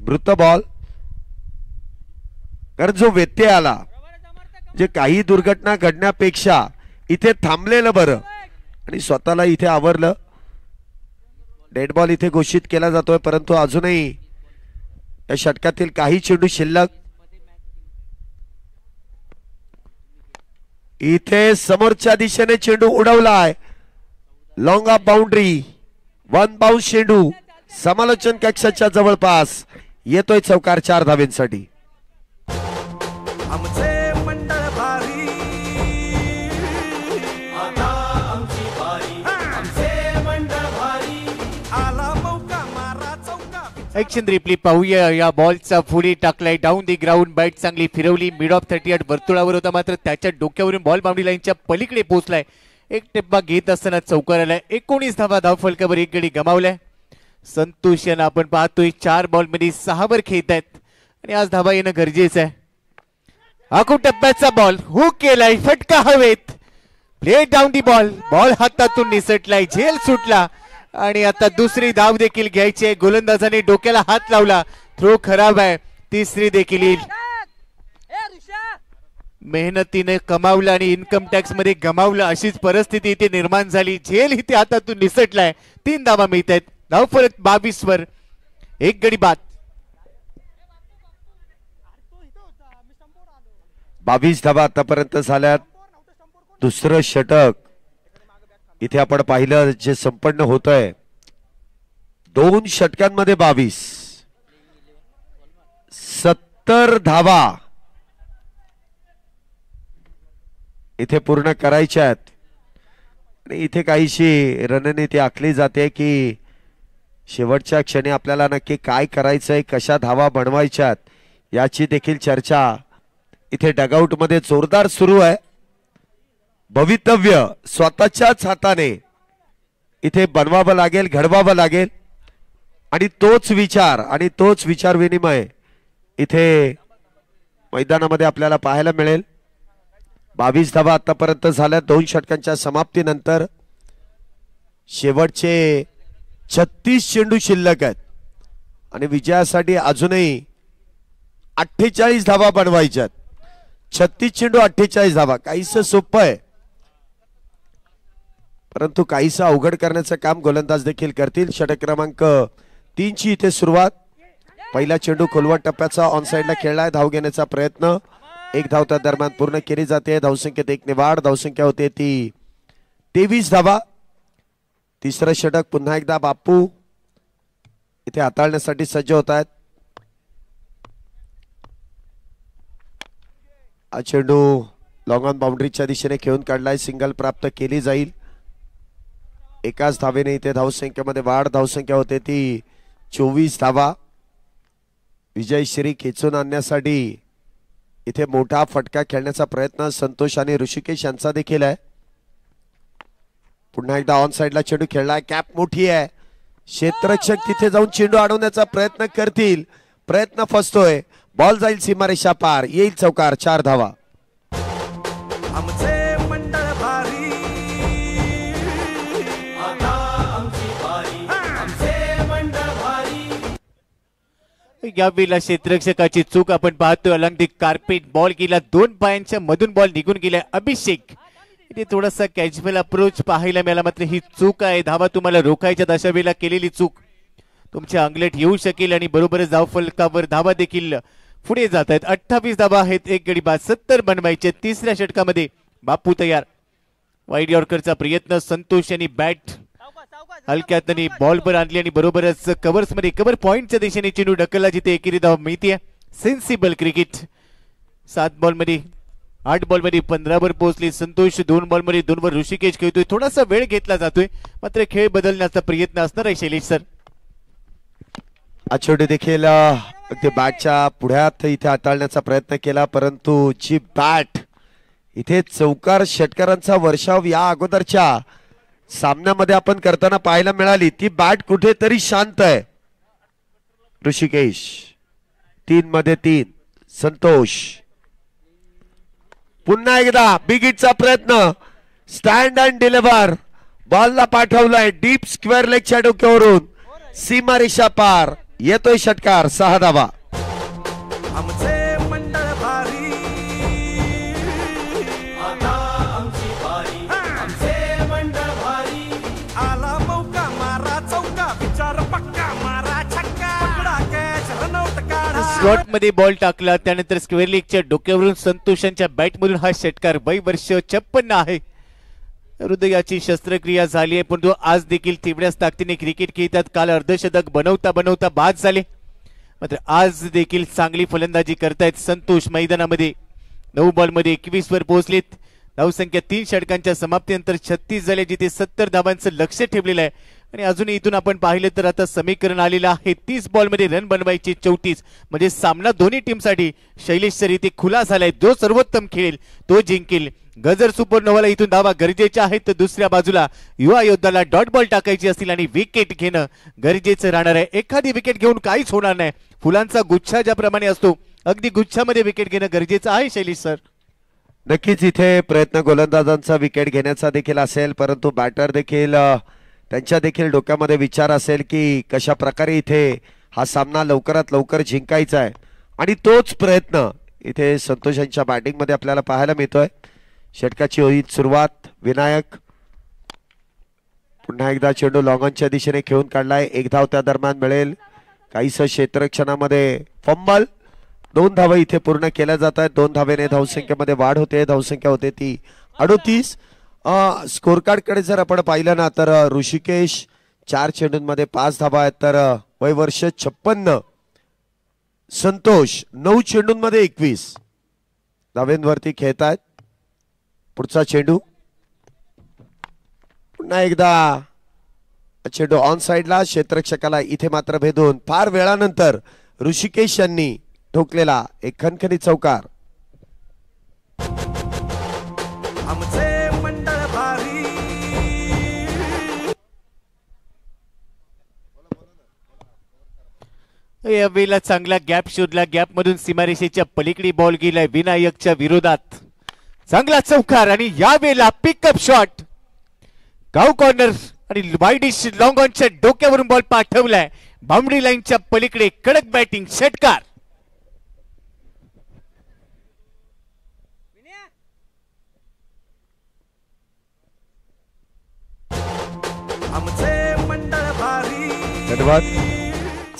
मृत बॉल. कारण जो व्यत्यय आला, जे काही दुर्घटना घडण्यापेक्षा इथे थांबलेलं बरं आणि स्वतःला इथे आवरलं. डेड बॉल इथे घोषित केला जातोय, परंतु अजूनही या षटकातील काही चेंडू शिल्लक. इथे समोरच्या दिशेने चेंडू उडवलाय, लॉंग ऑफ बाउंड्री, 1 बाउंस चेंडू समालोचन कक्षाच्या जवळपास येतोय. चौकार 4 धावेंसाठी. आमचे मंडळ भारी, आता आमची बारी, आमचे मंडळ भारी, आला मौका मारा चौका. ऍक्शन रिप्ले पाहूया. या बॉलचा पुढे टाकलाय डाऊन दी ग्राउंड, बॅट चांगली फिरवली, मिड ऑफ 38 वर्तुळावर होता, मात्र त्याच्या डोक्यावरून बॉल बाउंड्री लाईनच्या पलीकडे पोहोचलाय. एक टेप्पा घेत असताना चौकार आलाय. 19 धावा धावफलकावर 1 गडी गमावलाय. संतोष यांना आपण पाहतोय 4 बॉल मध्ये 6 वर खेळत आहेत आणि आज धावा येणं गरजेचं आहे. आखू टप्प्याचा बॉल हुक केलाय, फटका हवेत, play down the ball, ball हातातून निसटलाय, झेल सुटला आणि आता दुसरी धाव देखील घ्यायची आहे. गोलंदाजाने डोक्याला हात लावला, थ्रो खराब आहे, तिसरी देखील येईल. मेहनतीने कमावलं आणि इन्कम टॅक्स मध्ये गमावलं अशीच परिस्थिती इथे निर्माण झाली. झेल इथे हातातून निसटलाय. 3 धावा मिळत आहेत. धावफलक 22 वर 1 गडी बाद. 22 धावा आतापर्यंत झाल्यात. दुसरं षटक इथे आपण पाहिलं जे संपन्न होतंय. 2 षटकांमध्ये 22, 70 धावा इथे पूर्ण करायच्या आहेत. आणि इथे काहीशी रणनीती आखली जाते की शेवटच्या क्षणी आपल्याला नक्की काय करायचंय, कशा धावा बनवायच्यात याची देखील चर्चा इथे डगआउट मध्ये जोरदार सुरू आहे. भवितव्य स्वतःच्याच हाताने इथे बनवावं लागेल, घडवावं लागेल. आणि तोच विचार विनिमय इथे मैदानामध्ये आपल्याला पाहायला मिळेल. 22 धावा आतापर्यंत झाल्या 2 षटकांच्या समाप्तीनंतर. शेवटचे 36 चेंडू शिल्लक आहेत आणि विजयासाठी अजूनही 48 धावा बनवायच्यात. 36 चेंडू 48 धावा, काहीसं सोपं आहे परंतु काहीसं अवघड करण्याचं काम गोलंदाज देखील करतील. षटक क्रमांक 3 ची इथे सुरुवात. पहिला चेंडू खोलवट टप्प्याचा ऑन साइडला खेळलाय. धाव घेण्याचा प्रयत्न 1 धाव त्या दरम्यान पूर्ण केली जाते. धावसंख्येत 1 ने वाढ. धावसंख्या होते ती 23 धावा. तिसरं षटक पुन्हा एकदा बापू इथे हाताळण्यासाठी सज्ज होत आहेत. हा चेंडू लॉंग ऑन बाउंड्रीच्या दिशेने खेळून काढलाय. सिंगल प्राप्त केली जाईल. एकाच धावेने इथे धावसंख्येमध्ये वाढ. धावसंख्या होते ती 24 धावा. विजयश्री खेचून आणण्यासाठी इथे मोठा फटका खेळण्याचा प्रयत्न संतोष आणि ऋषिकेश यांचा देखील आहे. पुन्हा एकदा ऑन साइडला चेंडू खेळलाय. कॅप मोठी आहे. क्षेत्ररक्षक तिथे जाऊन चेंडू अडवण्याचा प्रयत्न करतील. प्रयत्न फसतोय. बॉल जाईल सीमारेषा पार. येईल चौकार. 4 धावा. आमचे मंडळ भारी, आता आमची बारी, आमचे मंडळ भारी. या वेळेला क्षेत्ररक्षकाची चूक आपण पाहतोय. अलॉंग दी कार्पेट बॉल गेला. 2 पायांच्या मधून बॉल निघून गेलाय. अभिषेक इथे थोडासा कॅज्युअल अप्रोच पाहायला मिळाला, मात्र ही चूक आहे. धावा तुम्हाला रोखायच्या अशा वेळेला केलेली चूक तुमच्या अंगलट येऊ शकेल आणि बरोबरच धाव फलकावर धावा देखील पुढे जात आहेत. 28 धावा आहेत. 1 गडी बाद. 70 बनवायचे. तिसऱ्या षटकामध्ये बापू तयार. वाईड यॉर्करचा प्रयत्न. संतोष यांनी बॅट हलक्यात बॉल आणली आणि बरोबरच कव्हर्स मध्ये कव्हर पॉइंटच्या दिशेने चेंडू ढकलला जिथे एकेरी धाव मिळते. Sensible cricket. 7 बॉलमध्ये 8 बॉलमध्ये 15 वर पोहोचली. संतोष 2 बॉलमध्ये 2 वर ऋषिकेश खेळतोय. थोडासा वेळ घेतला जातोय मात्र खेळ बदलण्याचा प्रयत्न असणार आहे शैलेश सर. आचोडे देखील अगदी बॅटच्या पुढ्यात इथे हाताळण्याचा प्रयत्न केला परंतु जी बॅट इथे चौकार षटकारांचा वर्षाव या अगोदरच्या सामन्यामध्ये आपण करताना पाहायला मिळाली ती बॅट कुठेतरी शांत आहे. ऋषिकेश 3 मध्ये 3. संतोष पुन्हा एकदा बिग हिटचा प्रयत्न. Stand and deliver. बॉलला पाठवलाय डीप स्क्वेअर लेगच्या डोक्यावरून. सीमारेषा पार. येतोय षटकार. 6 धावा. आमचे मंडळ भारी, आता आमची बारी, आमचे मंडळ भारी. आला मौका मारा चौका, विचार पक्का मारा छक्का. पकडा कॅच रनआउट काढा. स्लॉट मध्ये बॉल टाकला. त्यानंतर स्क्वेअर लेगच्या डोक्यावरून संतोषांच्या बॅटमधून हा षटकार. वय वर्ष 56 आहे. हृदयाची शस्त्रक्रिया झाली आहे परंतु आज देखील तेवढ्याच ताकदीने क्रिकेट खेळतात. काल अर्धशतक बनवता बनवता बाद झाले मात्र आज देखील चांगली फलंदाजी करतायत संतोष. मैदानामध्ये 9 बॉलमध्ये 21 वर पोहोचलेत. धावसंख्या 3 षटकांच्या समाप्तीनंतर 36 झाले जिथे 70 धावांचं लक्ष ठेवलेलं आहे आणि अजूनही इथून आपण पाहिलं तर आता समीकरण आलेलं आहे. 30 बॉलमध्ये रन बनवायचे 34 म्हणजे सामना दोन्ही टीमसाठी शैलेश सर इथे खुला झालाय. जो सर्वोत्तम खेळेल तो जिंकेल. गजर सुपरनोवाला इथून धावा गरजेच्या आहेत तर दुसऱ्या बाजूला युवा योद्धाला डॉट बॉल टाकायची असतील आणि विकेट घेणं गरजेचं राहणार आहे. एखादी विकेट घेऊन काहीच होणार नाही. फुलांचा गुच्छा ज्याप्रमाणे असतो अगदी गुच्छामध्ये विकेट घेणं गरजेचं आहे शैलेश सर. नक्कीच इथे प्रयत्न गोलंदाजांचा विकेट घेण्याचा देखील असेल परंतु बॅटर देखील त्यांच्या देखील डोक्यामध्ये विचार असेल की कशा प्रकारे इथे हा सामना लवकरात लवकर जिंकायचा आहे आणि तोच प्रयत्न इथे संतोषांच्या बॅटिंग मध्ये आपल्याला पाहायला मिळतोय. षटकाची होईल सुरुवात. विनायक पुन्हा एकदा चेंडू लॉंगॉनच्या दिशेने खेळून काढलाय. 1 धाव त्या दरम्यान मिळेल. काहीसं क्षेत्ररक्षणामध्ये फंबल. 2 धावा इथे पूर्ण केल्या जात आहेत. 2 धावेने धावसंख्येमध्ये वाढ होते. धावसंख्या होते ती 38. स्कोर कार्ड कडे जर आपण पाहिलं ना तर ऋषिकेश 4 चेंडूंमध्ये 5 धावा आहेत तर वय वर्ष 56. संतोष 9 चेंडूंमध्ये 21 धावेंवरती खेळत आहेत. पुढचा चेंडू पुन्हा एकदा चेंडू ऑन साइडला. क्षेत्ररक्षकाला इथे मात्र भेदून फार वेळानंतर ऋषिकेश यांनी ठोकलेला एक खणखणीत चौकार. आमचे मंडळ भारी. या वेळेला चांगला गॅप शोधला, गॅप मधून सीमारेषेच्या पलीकडे बॉल गेलाय विनायकच्या विरोधात. चांगला चौकार आणि या वेळेला पिकअप शॉट गाव कॉर्नर आणि वाईडिश लॉंग ऑनच्या डोक्यावरून बॉल पाठवलाय बाउंड्री लाईनच्या पलीकडे. कडक बॅटिंग, षटकार. धन्यवाद.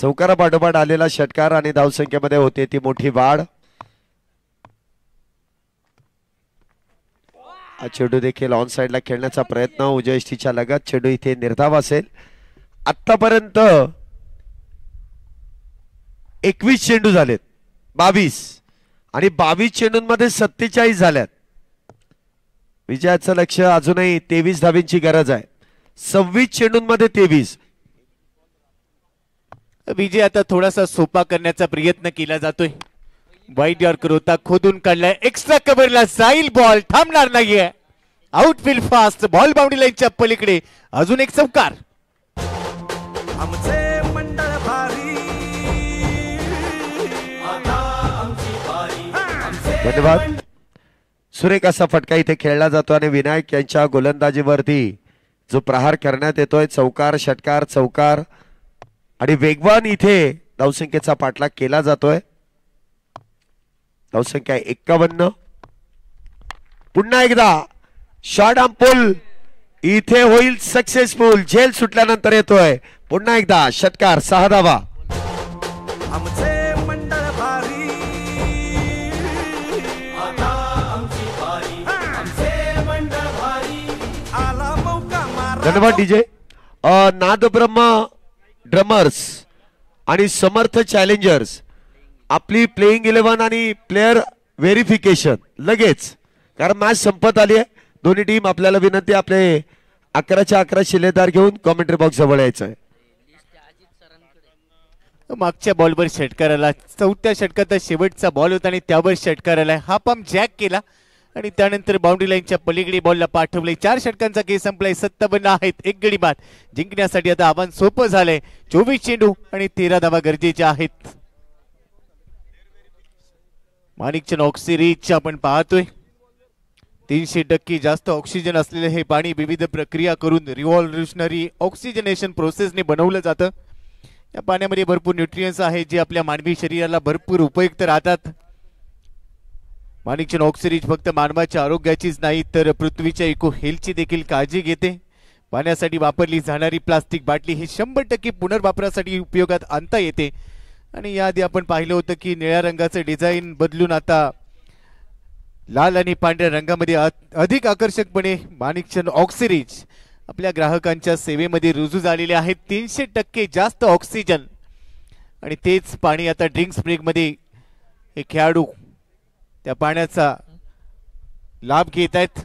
चौकारा पाठोपाठ आलेला षटकार आणि धावसंख्येमध्ये होते ती मोठी वाढ. चेंडू देखील ऑन साइडला खेळण्याचा प्रयत्न, उजयष्टीच्या लगत चेंडू इथे निर्धाव असेल. आतापर्यंत 21 चेंडू झालेत, 22 आणि 22 चेंडूंमध्ये 47 झाल्यात. विजयाचं लक्ष अजूनही 23 धावींची गरज आहे. 26 चेंडूंमध्ये 23. विजय आता थोडासा सोपा करण्याचा प्रयत्न केला जातोय. वाईट यॉर्कर होता, खोदून काढलाय, एक्स्ट्रा कव्हरला जाईल बॉल, थांबणार नाहीये. आउटफील्ड फास्ट, बॉल बाउंड्री लाईनच्या पलीकडे. अजून एक चौकार. धन्यवाद. सुरेख असा फटका इथे खेळला जातो आणि विनायक यांच्या गोलंदाजीवरती जो प्रहार करण्यात येतोय, चौकार षटकार चौकार आणि वेगवान इथे धावसंख्येचा पाठलाग केला जातोय. धावसंख्या 51. पुन्हा एकदा शॉर्ट आर्म पुल इथे होईल सक्सेसफुल. झेल सुटल्यानंतर येतोय पुन्हा एकदा षटकार, 6 धावा. धन्यवाद डीजे. नादब्रह्म ड्रमर्स आणि समर्थ चॅलेंजर्स आपली प्लेइंग 11 आणि प्लेयर व्हेरिफिकेशन लगेच, कारण मॅच संपत आली आहे. दोन्ही टीम आपल्याला विनंती, आपले 11च्या 11 शिलेदार घेऊन कॉमेंट्री बॉक्स जवळ यायचं आहे. मागच्या बॉलवर षटकार आला, 4थ्या षटकाचा शेवटचा बॉल होता आणि त्यावर षटकार आलाय. हा पंप जॅक केला आणि त्यानंतर बाउंड्री लाईनच्या पलीकडे बॉलला पाठवले. 4 षटकांचा केस संपलाय, 57 आहेत. 1 गडी बाद जिंकण्यासाठी आता आव्हान सोपं झालंय. 24 चेंडू आणि 13 धावा गरजेच्या आहेत. माणिकचंद ऑक्सिरीज आपण पाहतोय, 300% जास्त ऑक्सिजन असलेले हे पाणी विविध प्रक्रिया करून रिव्हॉल्युशनरी ऑक्सिजनेशन प्रोसेसने बनवलं जातं. या पाण्यामध्ये भरपूर न्यूट्रियन्स आहेत जे आपल्या मानवी शरीराला भरपूर उपयुक्त राहतात. माणिकचंद ऑक्सिरीज फक्त मानवाच्या आरोग्याचीच नाही तर पृथ्वीच्या इको हेल्थची देखील काळजी घेते. पाण्यासाठी वापरली जाणारी प्लास्टिक बाटली ही 100% पुनर्वापरासाठी उपयोगात आणता येते. आणि याआधी आपण पाहिलं होतं की निळ्या रंगाचं डिझाईन बदलून आता लाल आणि पांढऱ्या रंगामध्ये अधिक आकर्षकपणे माणिकचंद ऑक्सिरीज आपल्या ग्राहकांच्या सेवेमध्ये रुजू झालेले आहेत. 300% जास्त ऑक्सिजन आणि तेच पाणी आता ड्रिंक्स ब्रेकमध्ये हे खेळाडू त्या पाण्याचा लाभ घेत आहेत.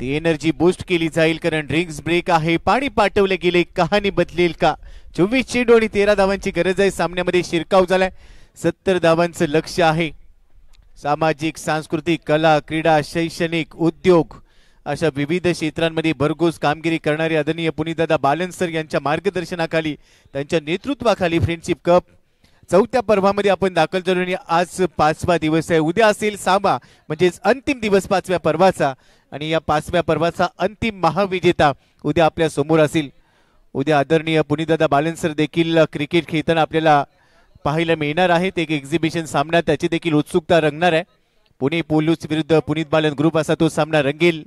ती एनर्जी बूस्ट केली जाईल कारण ड्रिंक्स ब्रेक आहे. पाणी पाठवले गेले, कहाणी बदलेल का? 24 चेंडू आणि 13 धावांची गरज आहे. सामन्यामध्ये शिरकाव झालाय. 70 धावांचं लक्ष आहे. सामाजिक, सांस्कृतिक, कला, क्रीडा, शैक्षणिक, उद्योग अशा विविध क्षेत्रांमध्ये भरघोस कामगिरी करणारे आदरणीय पुनीतदादा बालन सर यांच्या मार्गदर्शनाखाली, त्यांच्या नेतृत्वाखाली फ्रेंडशिप कप 4थ्या पर्वामध्ये आपण दाखल झालो. आज 5वा दिवस आहे. उद्या असेल 6वा म्हणजेच अंतिम दिवस 5व्या पर्वाचा आणि या 5व्या पर्वाचा अंतिम महाविजेता उद्या आपल्या समोर असेल. उद्या आदरणीय पुनीतदादा बालन सर देखील क्रिकेट खेळताना आपल्याला पाहायला मिळणार आहेत. एक एक्झिबिशन सामना, त्याची देखील उत्सुकता रंगणार आहे. पुणे पोलीस विरुद्ध पुनीत बालन ग्रुप असा तो सामना रंगेल.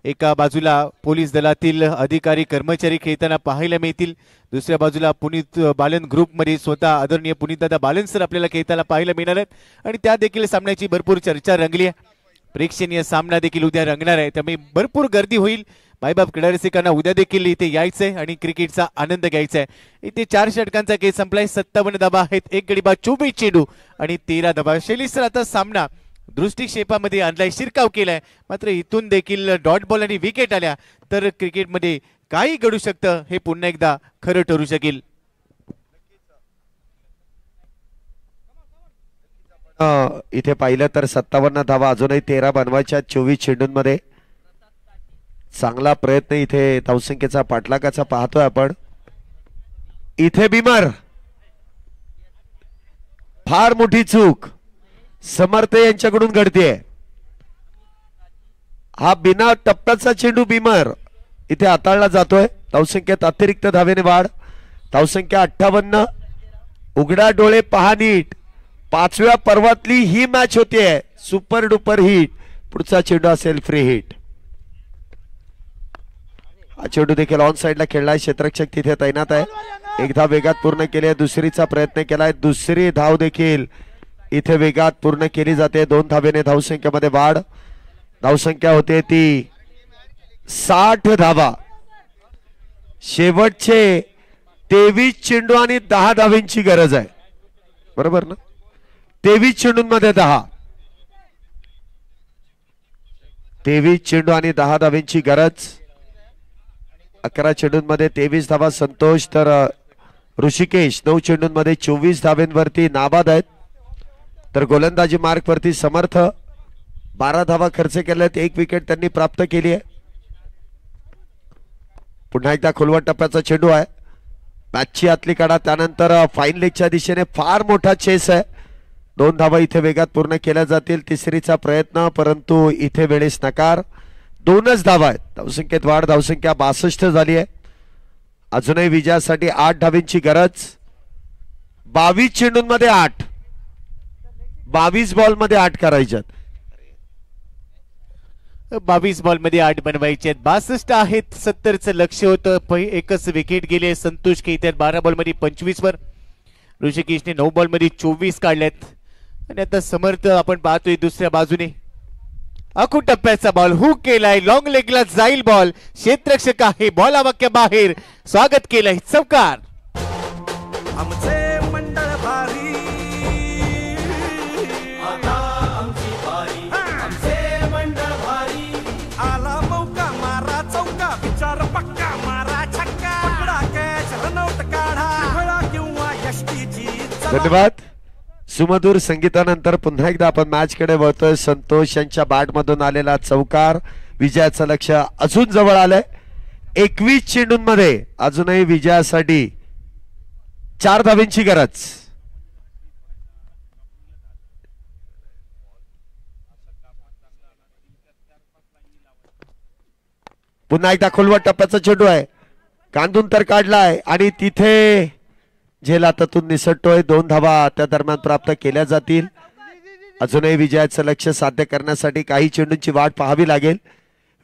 एका बाजूला पोलीस दलातील अधिकारी कर्मचारी खेळताना पाहायला मिळतील, दुसऱ्या बाजूला पुनीत बालन ग्रुपमध्ये स्वतः आदरणीय पुनीतदादा बालन सर आपल्याला खेळताना पाहायला मिळणार आहेत. आणि त्या देखील सामन्याची भरपूर चर्चा रंगली आहे. प्रेक्षणीय सामना देखील उद्या रंगणार आहे, त्यामुळे भरपूर गर्दी होईल. मायबाप क्रीडा रसिकांना उद्या देखील इथे यायचंय आणि क्रिकेटचा आनंद घ्यायचा आहे. इथे 4 षटकांचा खेळ संपलाय. 57 धावा आहेत. 1 गडी बाद, 24 चेंडू आणि 13 धावा. शैली सर आता सामना दृष्टिक्षेपामध्ये आणलाय, शिरकाव केलाय, मात्र इथून देखील डॉट बॉल आणि विकेट आल्या तर क्रिकेटमध्ये काही घडू शकतं हे पुन्हा एकदा खरं ठरू शकेल. इथे पाहिलं तर 57 धावा, अजूनही 13 बनवायच्या 24 चेंडूंमध्ये. चांगला प्रयत्न इथे धावसंख्येचा पाठलागाचा पाहतोय आपण. इथे बिमर फार मोठी चूक समर्थ यांच्याकडून घडते. हा बिना टप्प्याचा चेंडू बिमर इथे हाताळला जातोय. धावसंख्येत अतिरिक्त धावेने वाढ. धावसंख्या 58. उघडा डोळे पहा नीट. 5व्या पर्वातली ही मॅच होतीये. Super duper hit. पुढचा चेंडू असेल फ्री हिट. हा चेंडू देखील ऑन साइडला खेळलाय. क्षेत्ररक्षक तिथे तैनात आहे. एक धाव वेगात पूर्ण केली आहे. दुसरीचा प्रयत्न केलाय. दुसरी धाव देखील इथे वेगात पूर्ण केली जाते. 2 धावेने धावसंख्येमध्ये वाढ. धावसंख्या होते ती 60 धावा. शेवटचे 23 चेंडू आणि 10 धावेंची गरज आहे. बरोबर ना? 23 चेंडूंमध्ये 10. 23 चेंडू आणि 10 धावेंची गरज. 11 चेंडूंमध्ये 23 धावा संतोष. तर ऋषिकेश 9 चेंडूंमध्ये 24 धावेंवरती नाबाद आहेत. तर गोलंदाजी मार्क वरती समर्थ 12 धावा खर्च केल्यात. 1 विकेट त्यांनी प्राप्त केली आहे. पुन्हा एकदा खोलवट टप्प्याचा चेंडू आहे. मॅचची आतली काढा. त्यानंतर फाईन लेगच्या दिशेने फार मोठा चेस आहे. 2 धावा इथे वेगात पूर्ण केल्या जातील. तिसरीचा प्रयत्न परंतु इथे वेळेस नकार. 2च धावा आहेत. धावसंख्येत वाढ. धावसंख्या 62 झाली आहे. अजूनही विजयासाठी 8 धावेंची गरज. 22 चेंडूंमध्ये 8. 22 बॉल मध्ये 8 करायच्यात. 22 बॉल मध्ये 8 बनवायचे आहेत. 62 आहेत. 70चं लक्ष होतं. एकच विकेट गेले संतोष केतन. 12 बॉल मध्ये 25 वर. ऋषिकेशने 9 बॉल मध्ये 24 काढल्यात. आणि आता समर्थ आपण पाहतोय दुसऱ्या बाजूने. आखू टप्प्याचा बॉल हुक केलाय. लॉंग लेगला जाईल बॉल. क्षेत्ररक्षक आहे. बॉल आवाक्या बाहेर. स्वागत केलंय. चौकार. आमचे मंडळ भारी. आता आमची बारी. आमचे मंडळ भारी. आला मौका मारा चौका. विचार पक्का मारा छक्का. पकडा कॅच रनआउट काढा. फळा किंवा यष्टीची. धन्यवाद. सुमधुर संगीतानंतर पुन्हा एकदा आपण मॅच कडे वळतोय. संतोष यांच्या बॅट मधून आलेला चौकार. विजयाचं लक्ष अजून जवळ आलंय. 21 चेंडूंमध्ये अजूनही विजयासाठी 4 धावेंची गरज. पुन्हा एकदा खोलवट टप्प्याचा चेंडू आहे. कांदून तर काढलाय आणि तिथे झेल हातातून निसटतोय. 2 धावा त्या दरम्यान प्राप्त केल्या जातील. अजूनही विजयाचं लक्ष साध्य करण्यासाठी काही चेंडूंची वाट पाहावी लागेल.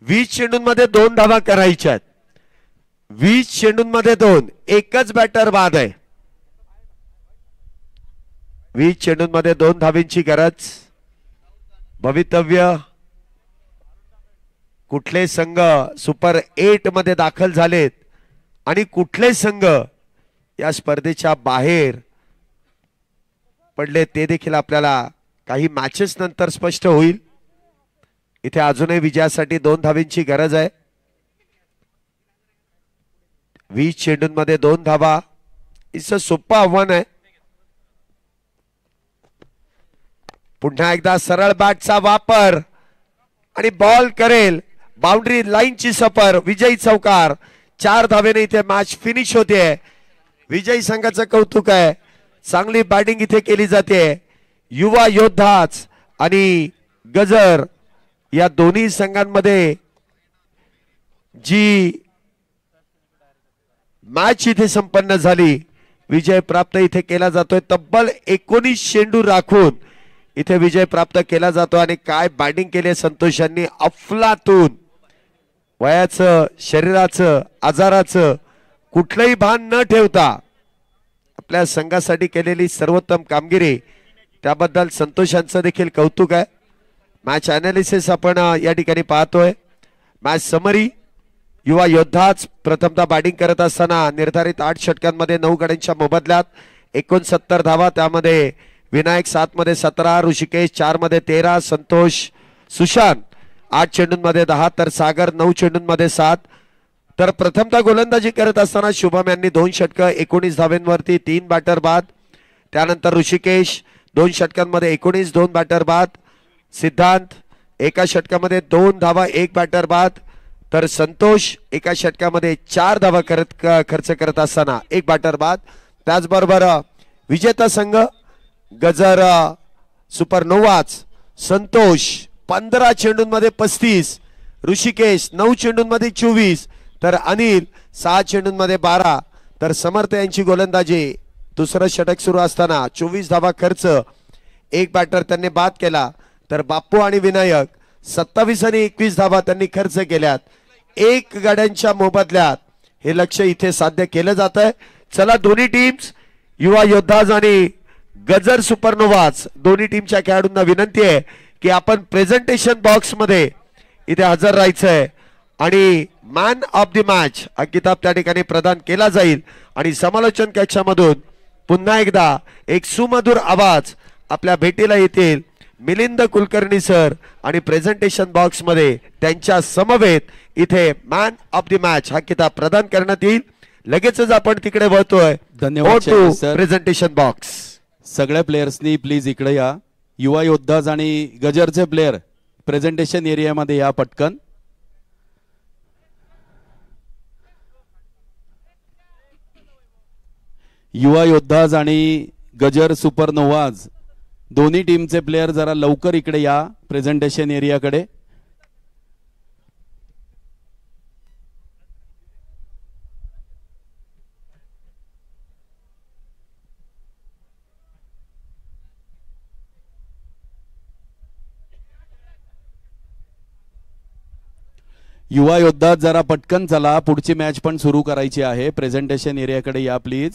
20 चेंडूंमध्ये 2 धावा करायच्या आहेत. 20 चेंडूंमध्ये 2. एकच बॅटर बाद आहे. 20 चेंडूंमध्ये 2 धावेंची गरज. भवितव्य कुठले संघ सुपर 8 मध्ये दाखल झालेत आणि कुठले संघ या स्पर्धेच्या बाहेर पडले ते देखील आपल्याला काही मॅचेस नंतर स्पष्ट होईल. इथे अजूनही विजयासाठी 2 धावेंची गरज आहे. 20 चेंडूंमध्ये 2 धावा. इथं सोपं आव्हान आहे. पुन्हा एकदा सरळ बॅटचा वापर आणि बॉल करेल. बाउंड्री लाईनची सफर. विजयी चौकार. 4 धावेने इथे मॅच फिनिश होते. विजयी संघाचं कौतुक आहे. चांगली बॅटिंग इथे केली जाते. युवा योद्धाच आणि गजर या दोन्ही संघांमध्ये जी मॅच इथे संपन्न झाली. विजय प्राप्त इथे केला जातोय. तब्बल 19 चेंडू राखून इथे विजय प्राप्त केला जातो. आणि काय बॅटिंग केली संतोष यांनी. अफलातून. वयाचं शरीराचं आजाराचं कुठलंही भान न ठेवता आपल्या संघासाठी केलेली सर्वोत्तम कामगिरी त्याबद्दल संतोषांचं देखील कौतुक आहे. मॅच अनालिसिस आपण या ठिकाणी पाहतोय. Match summary. युवा योद्धाच प्रथमतः बॅटिंग करत असताना निर्धारित 8 षटकांमध्ये 9 गड्यांच्या मोबदल्यात 69 धावा. त्यामध्ये विनायक 7 मध्ये 17, ऋषिकेश 4 मध्ये 13, संतोष सुशांत 8 चेंडूंमध्ये 10, तर सागर 9 चेंडूंमध्ये 7. तर प्रथमतः गोलंदाजी करत असताना शुभम यांनी 2 षटक 19 धावेंवरती 3 बॅटर बाद. त्यानंतर ऋषिकेश 2 षटकांमध्ये 19, 2 बॅटर बाद. सिद्धांत एका षटकामध्ये 2 धावा 1 बॅटर बाद. तर संतोष एका षटकामध्ये 4 धावा खर्च करत असताना 1 बॅटर बाद. त्याचबरोबर विजेता संघ गजर सुपरनोवाज संतोष 15 चेंडूंमध्ये 35, ऋषिकेश 9 चेंडूंमध्ये 24, तर अनिल 6 चेंडूंमध्ये 12, तर समर्थ यांची गोलंदाजी दुसरं षटक सुरू असताना 24 धावा खर्च, एक बॅटर त्यांनी बाद केला, तर बाप्पू आणि विनायक 27 आणि 21 धावा त्यांनी खर्च केल्यात. 1 गाड्यांच्या मोबदल्यात हे लक्ष्य इथे साध्य केलं जात आहे. चला दोन्ही टीम्स युवा योद्धाज आणि गजर सुपरनोवाज दोन्ही टीमच्या खेळाडूंना विनंती आहे की आपण प्रेझेंटेशन बॉक्स मध्ये इथे हजर राहायचंय आणि मॅन ऑफ द मॅच हा किताब त्या ठिकाणी प्रदान केला जाईल. आणि समालोचन कक्षामधून पुन्हा एकदा एक सुमधुर आवाज आपल्या भेटीला येतील मिलिंद कुलकर्णी सर आणि प्रेझेंटेशन बॉक्स मध्ये त्यांच्या समवेत इथे मॅन ऑफ द मॅच हा किताब प्रदान करण्यात येईल. लगेचच आपण तिकडे वळतोय. धन्यवाद सर. Presentation box. सगळ्या प्लेयर्सनी प्लीज इकडे या. युवा योद्धाज आणि गजरचे प्लेयर प्रेझेंटेशन एरियामध्ये या पटकन. युवा योद्धाज आणि गजर सुपरनोवाज दोन्ही टीमचे प्लेयर जरा लवकर इकडे या प्रेझेंटेशन एरियाकडे. युवा योद्धा जरा पटकन चला, पुढची मॅच पण सुरू करायची आहे. प्रेझेंटेशन एरियाकडे या प्लीज.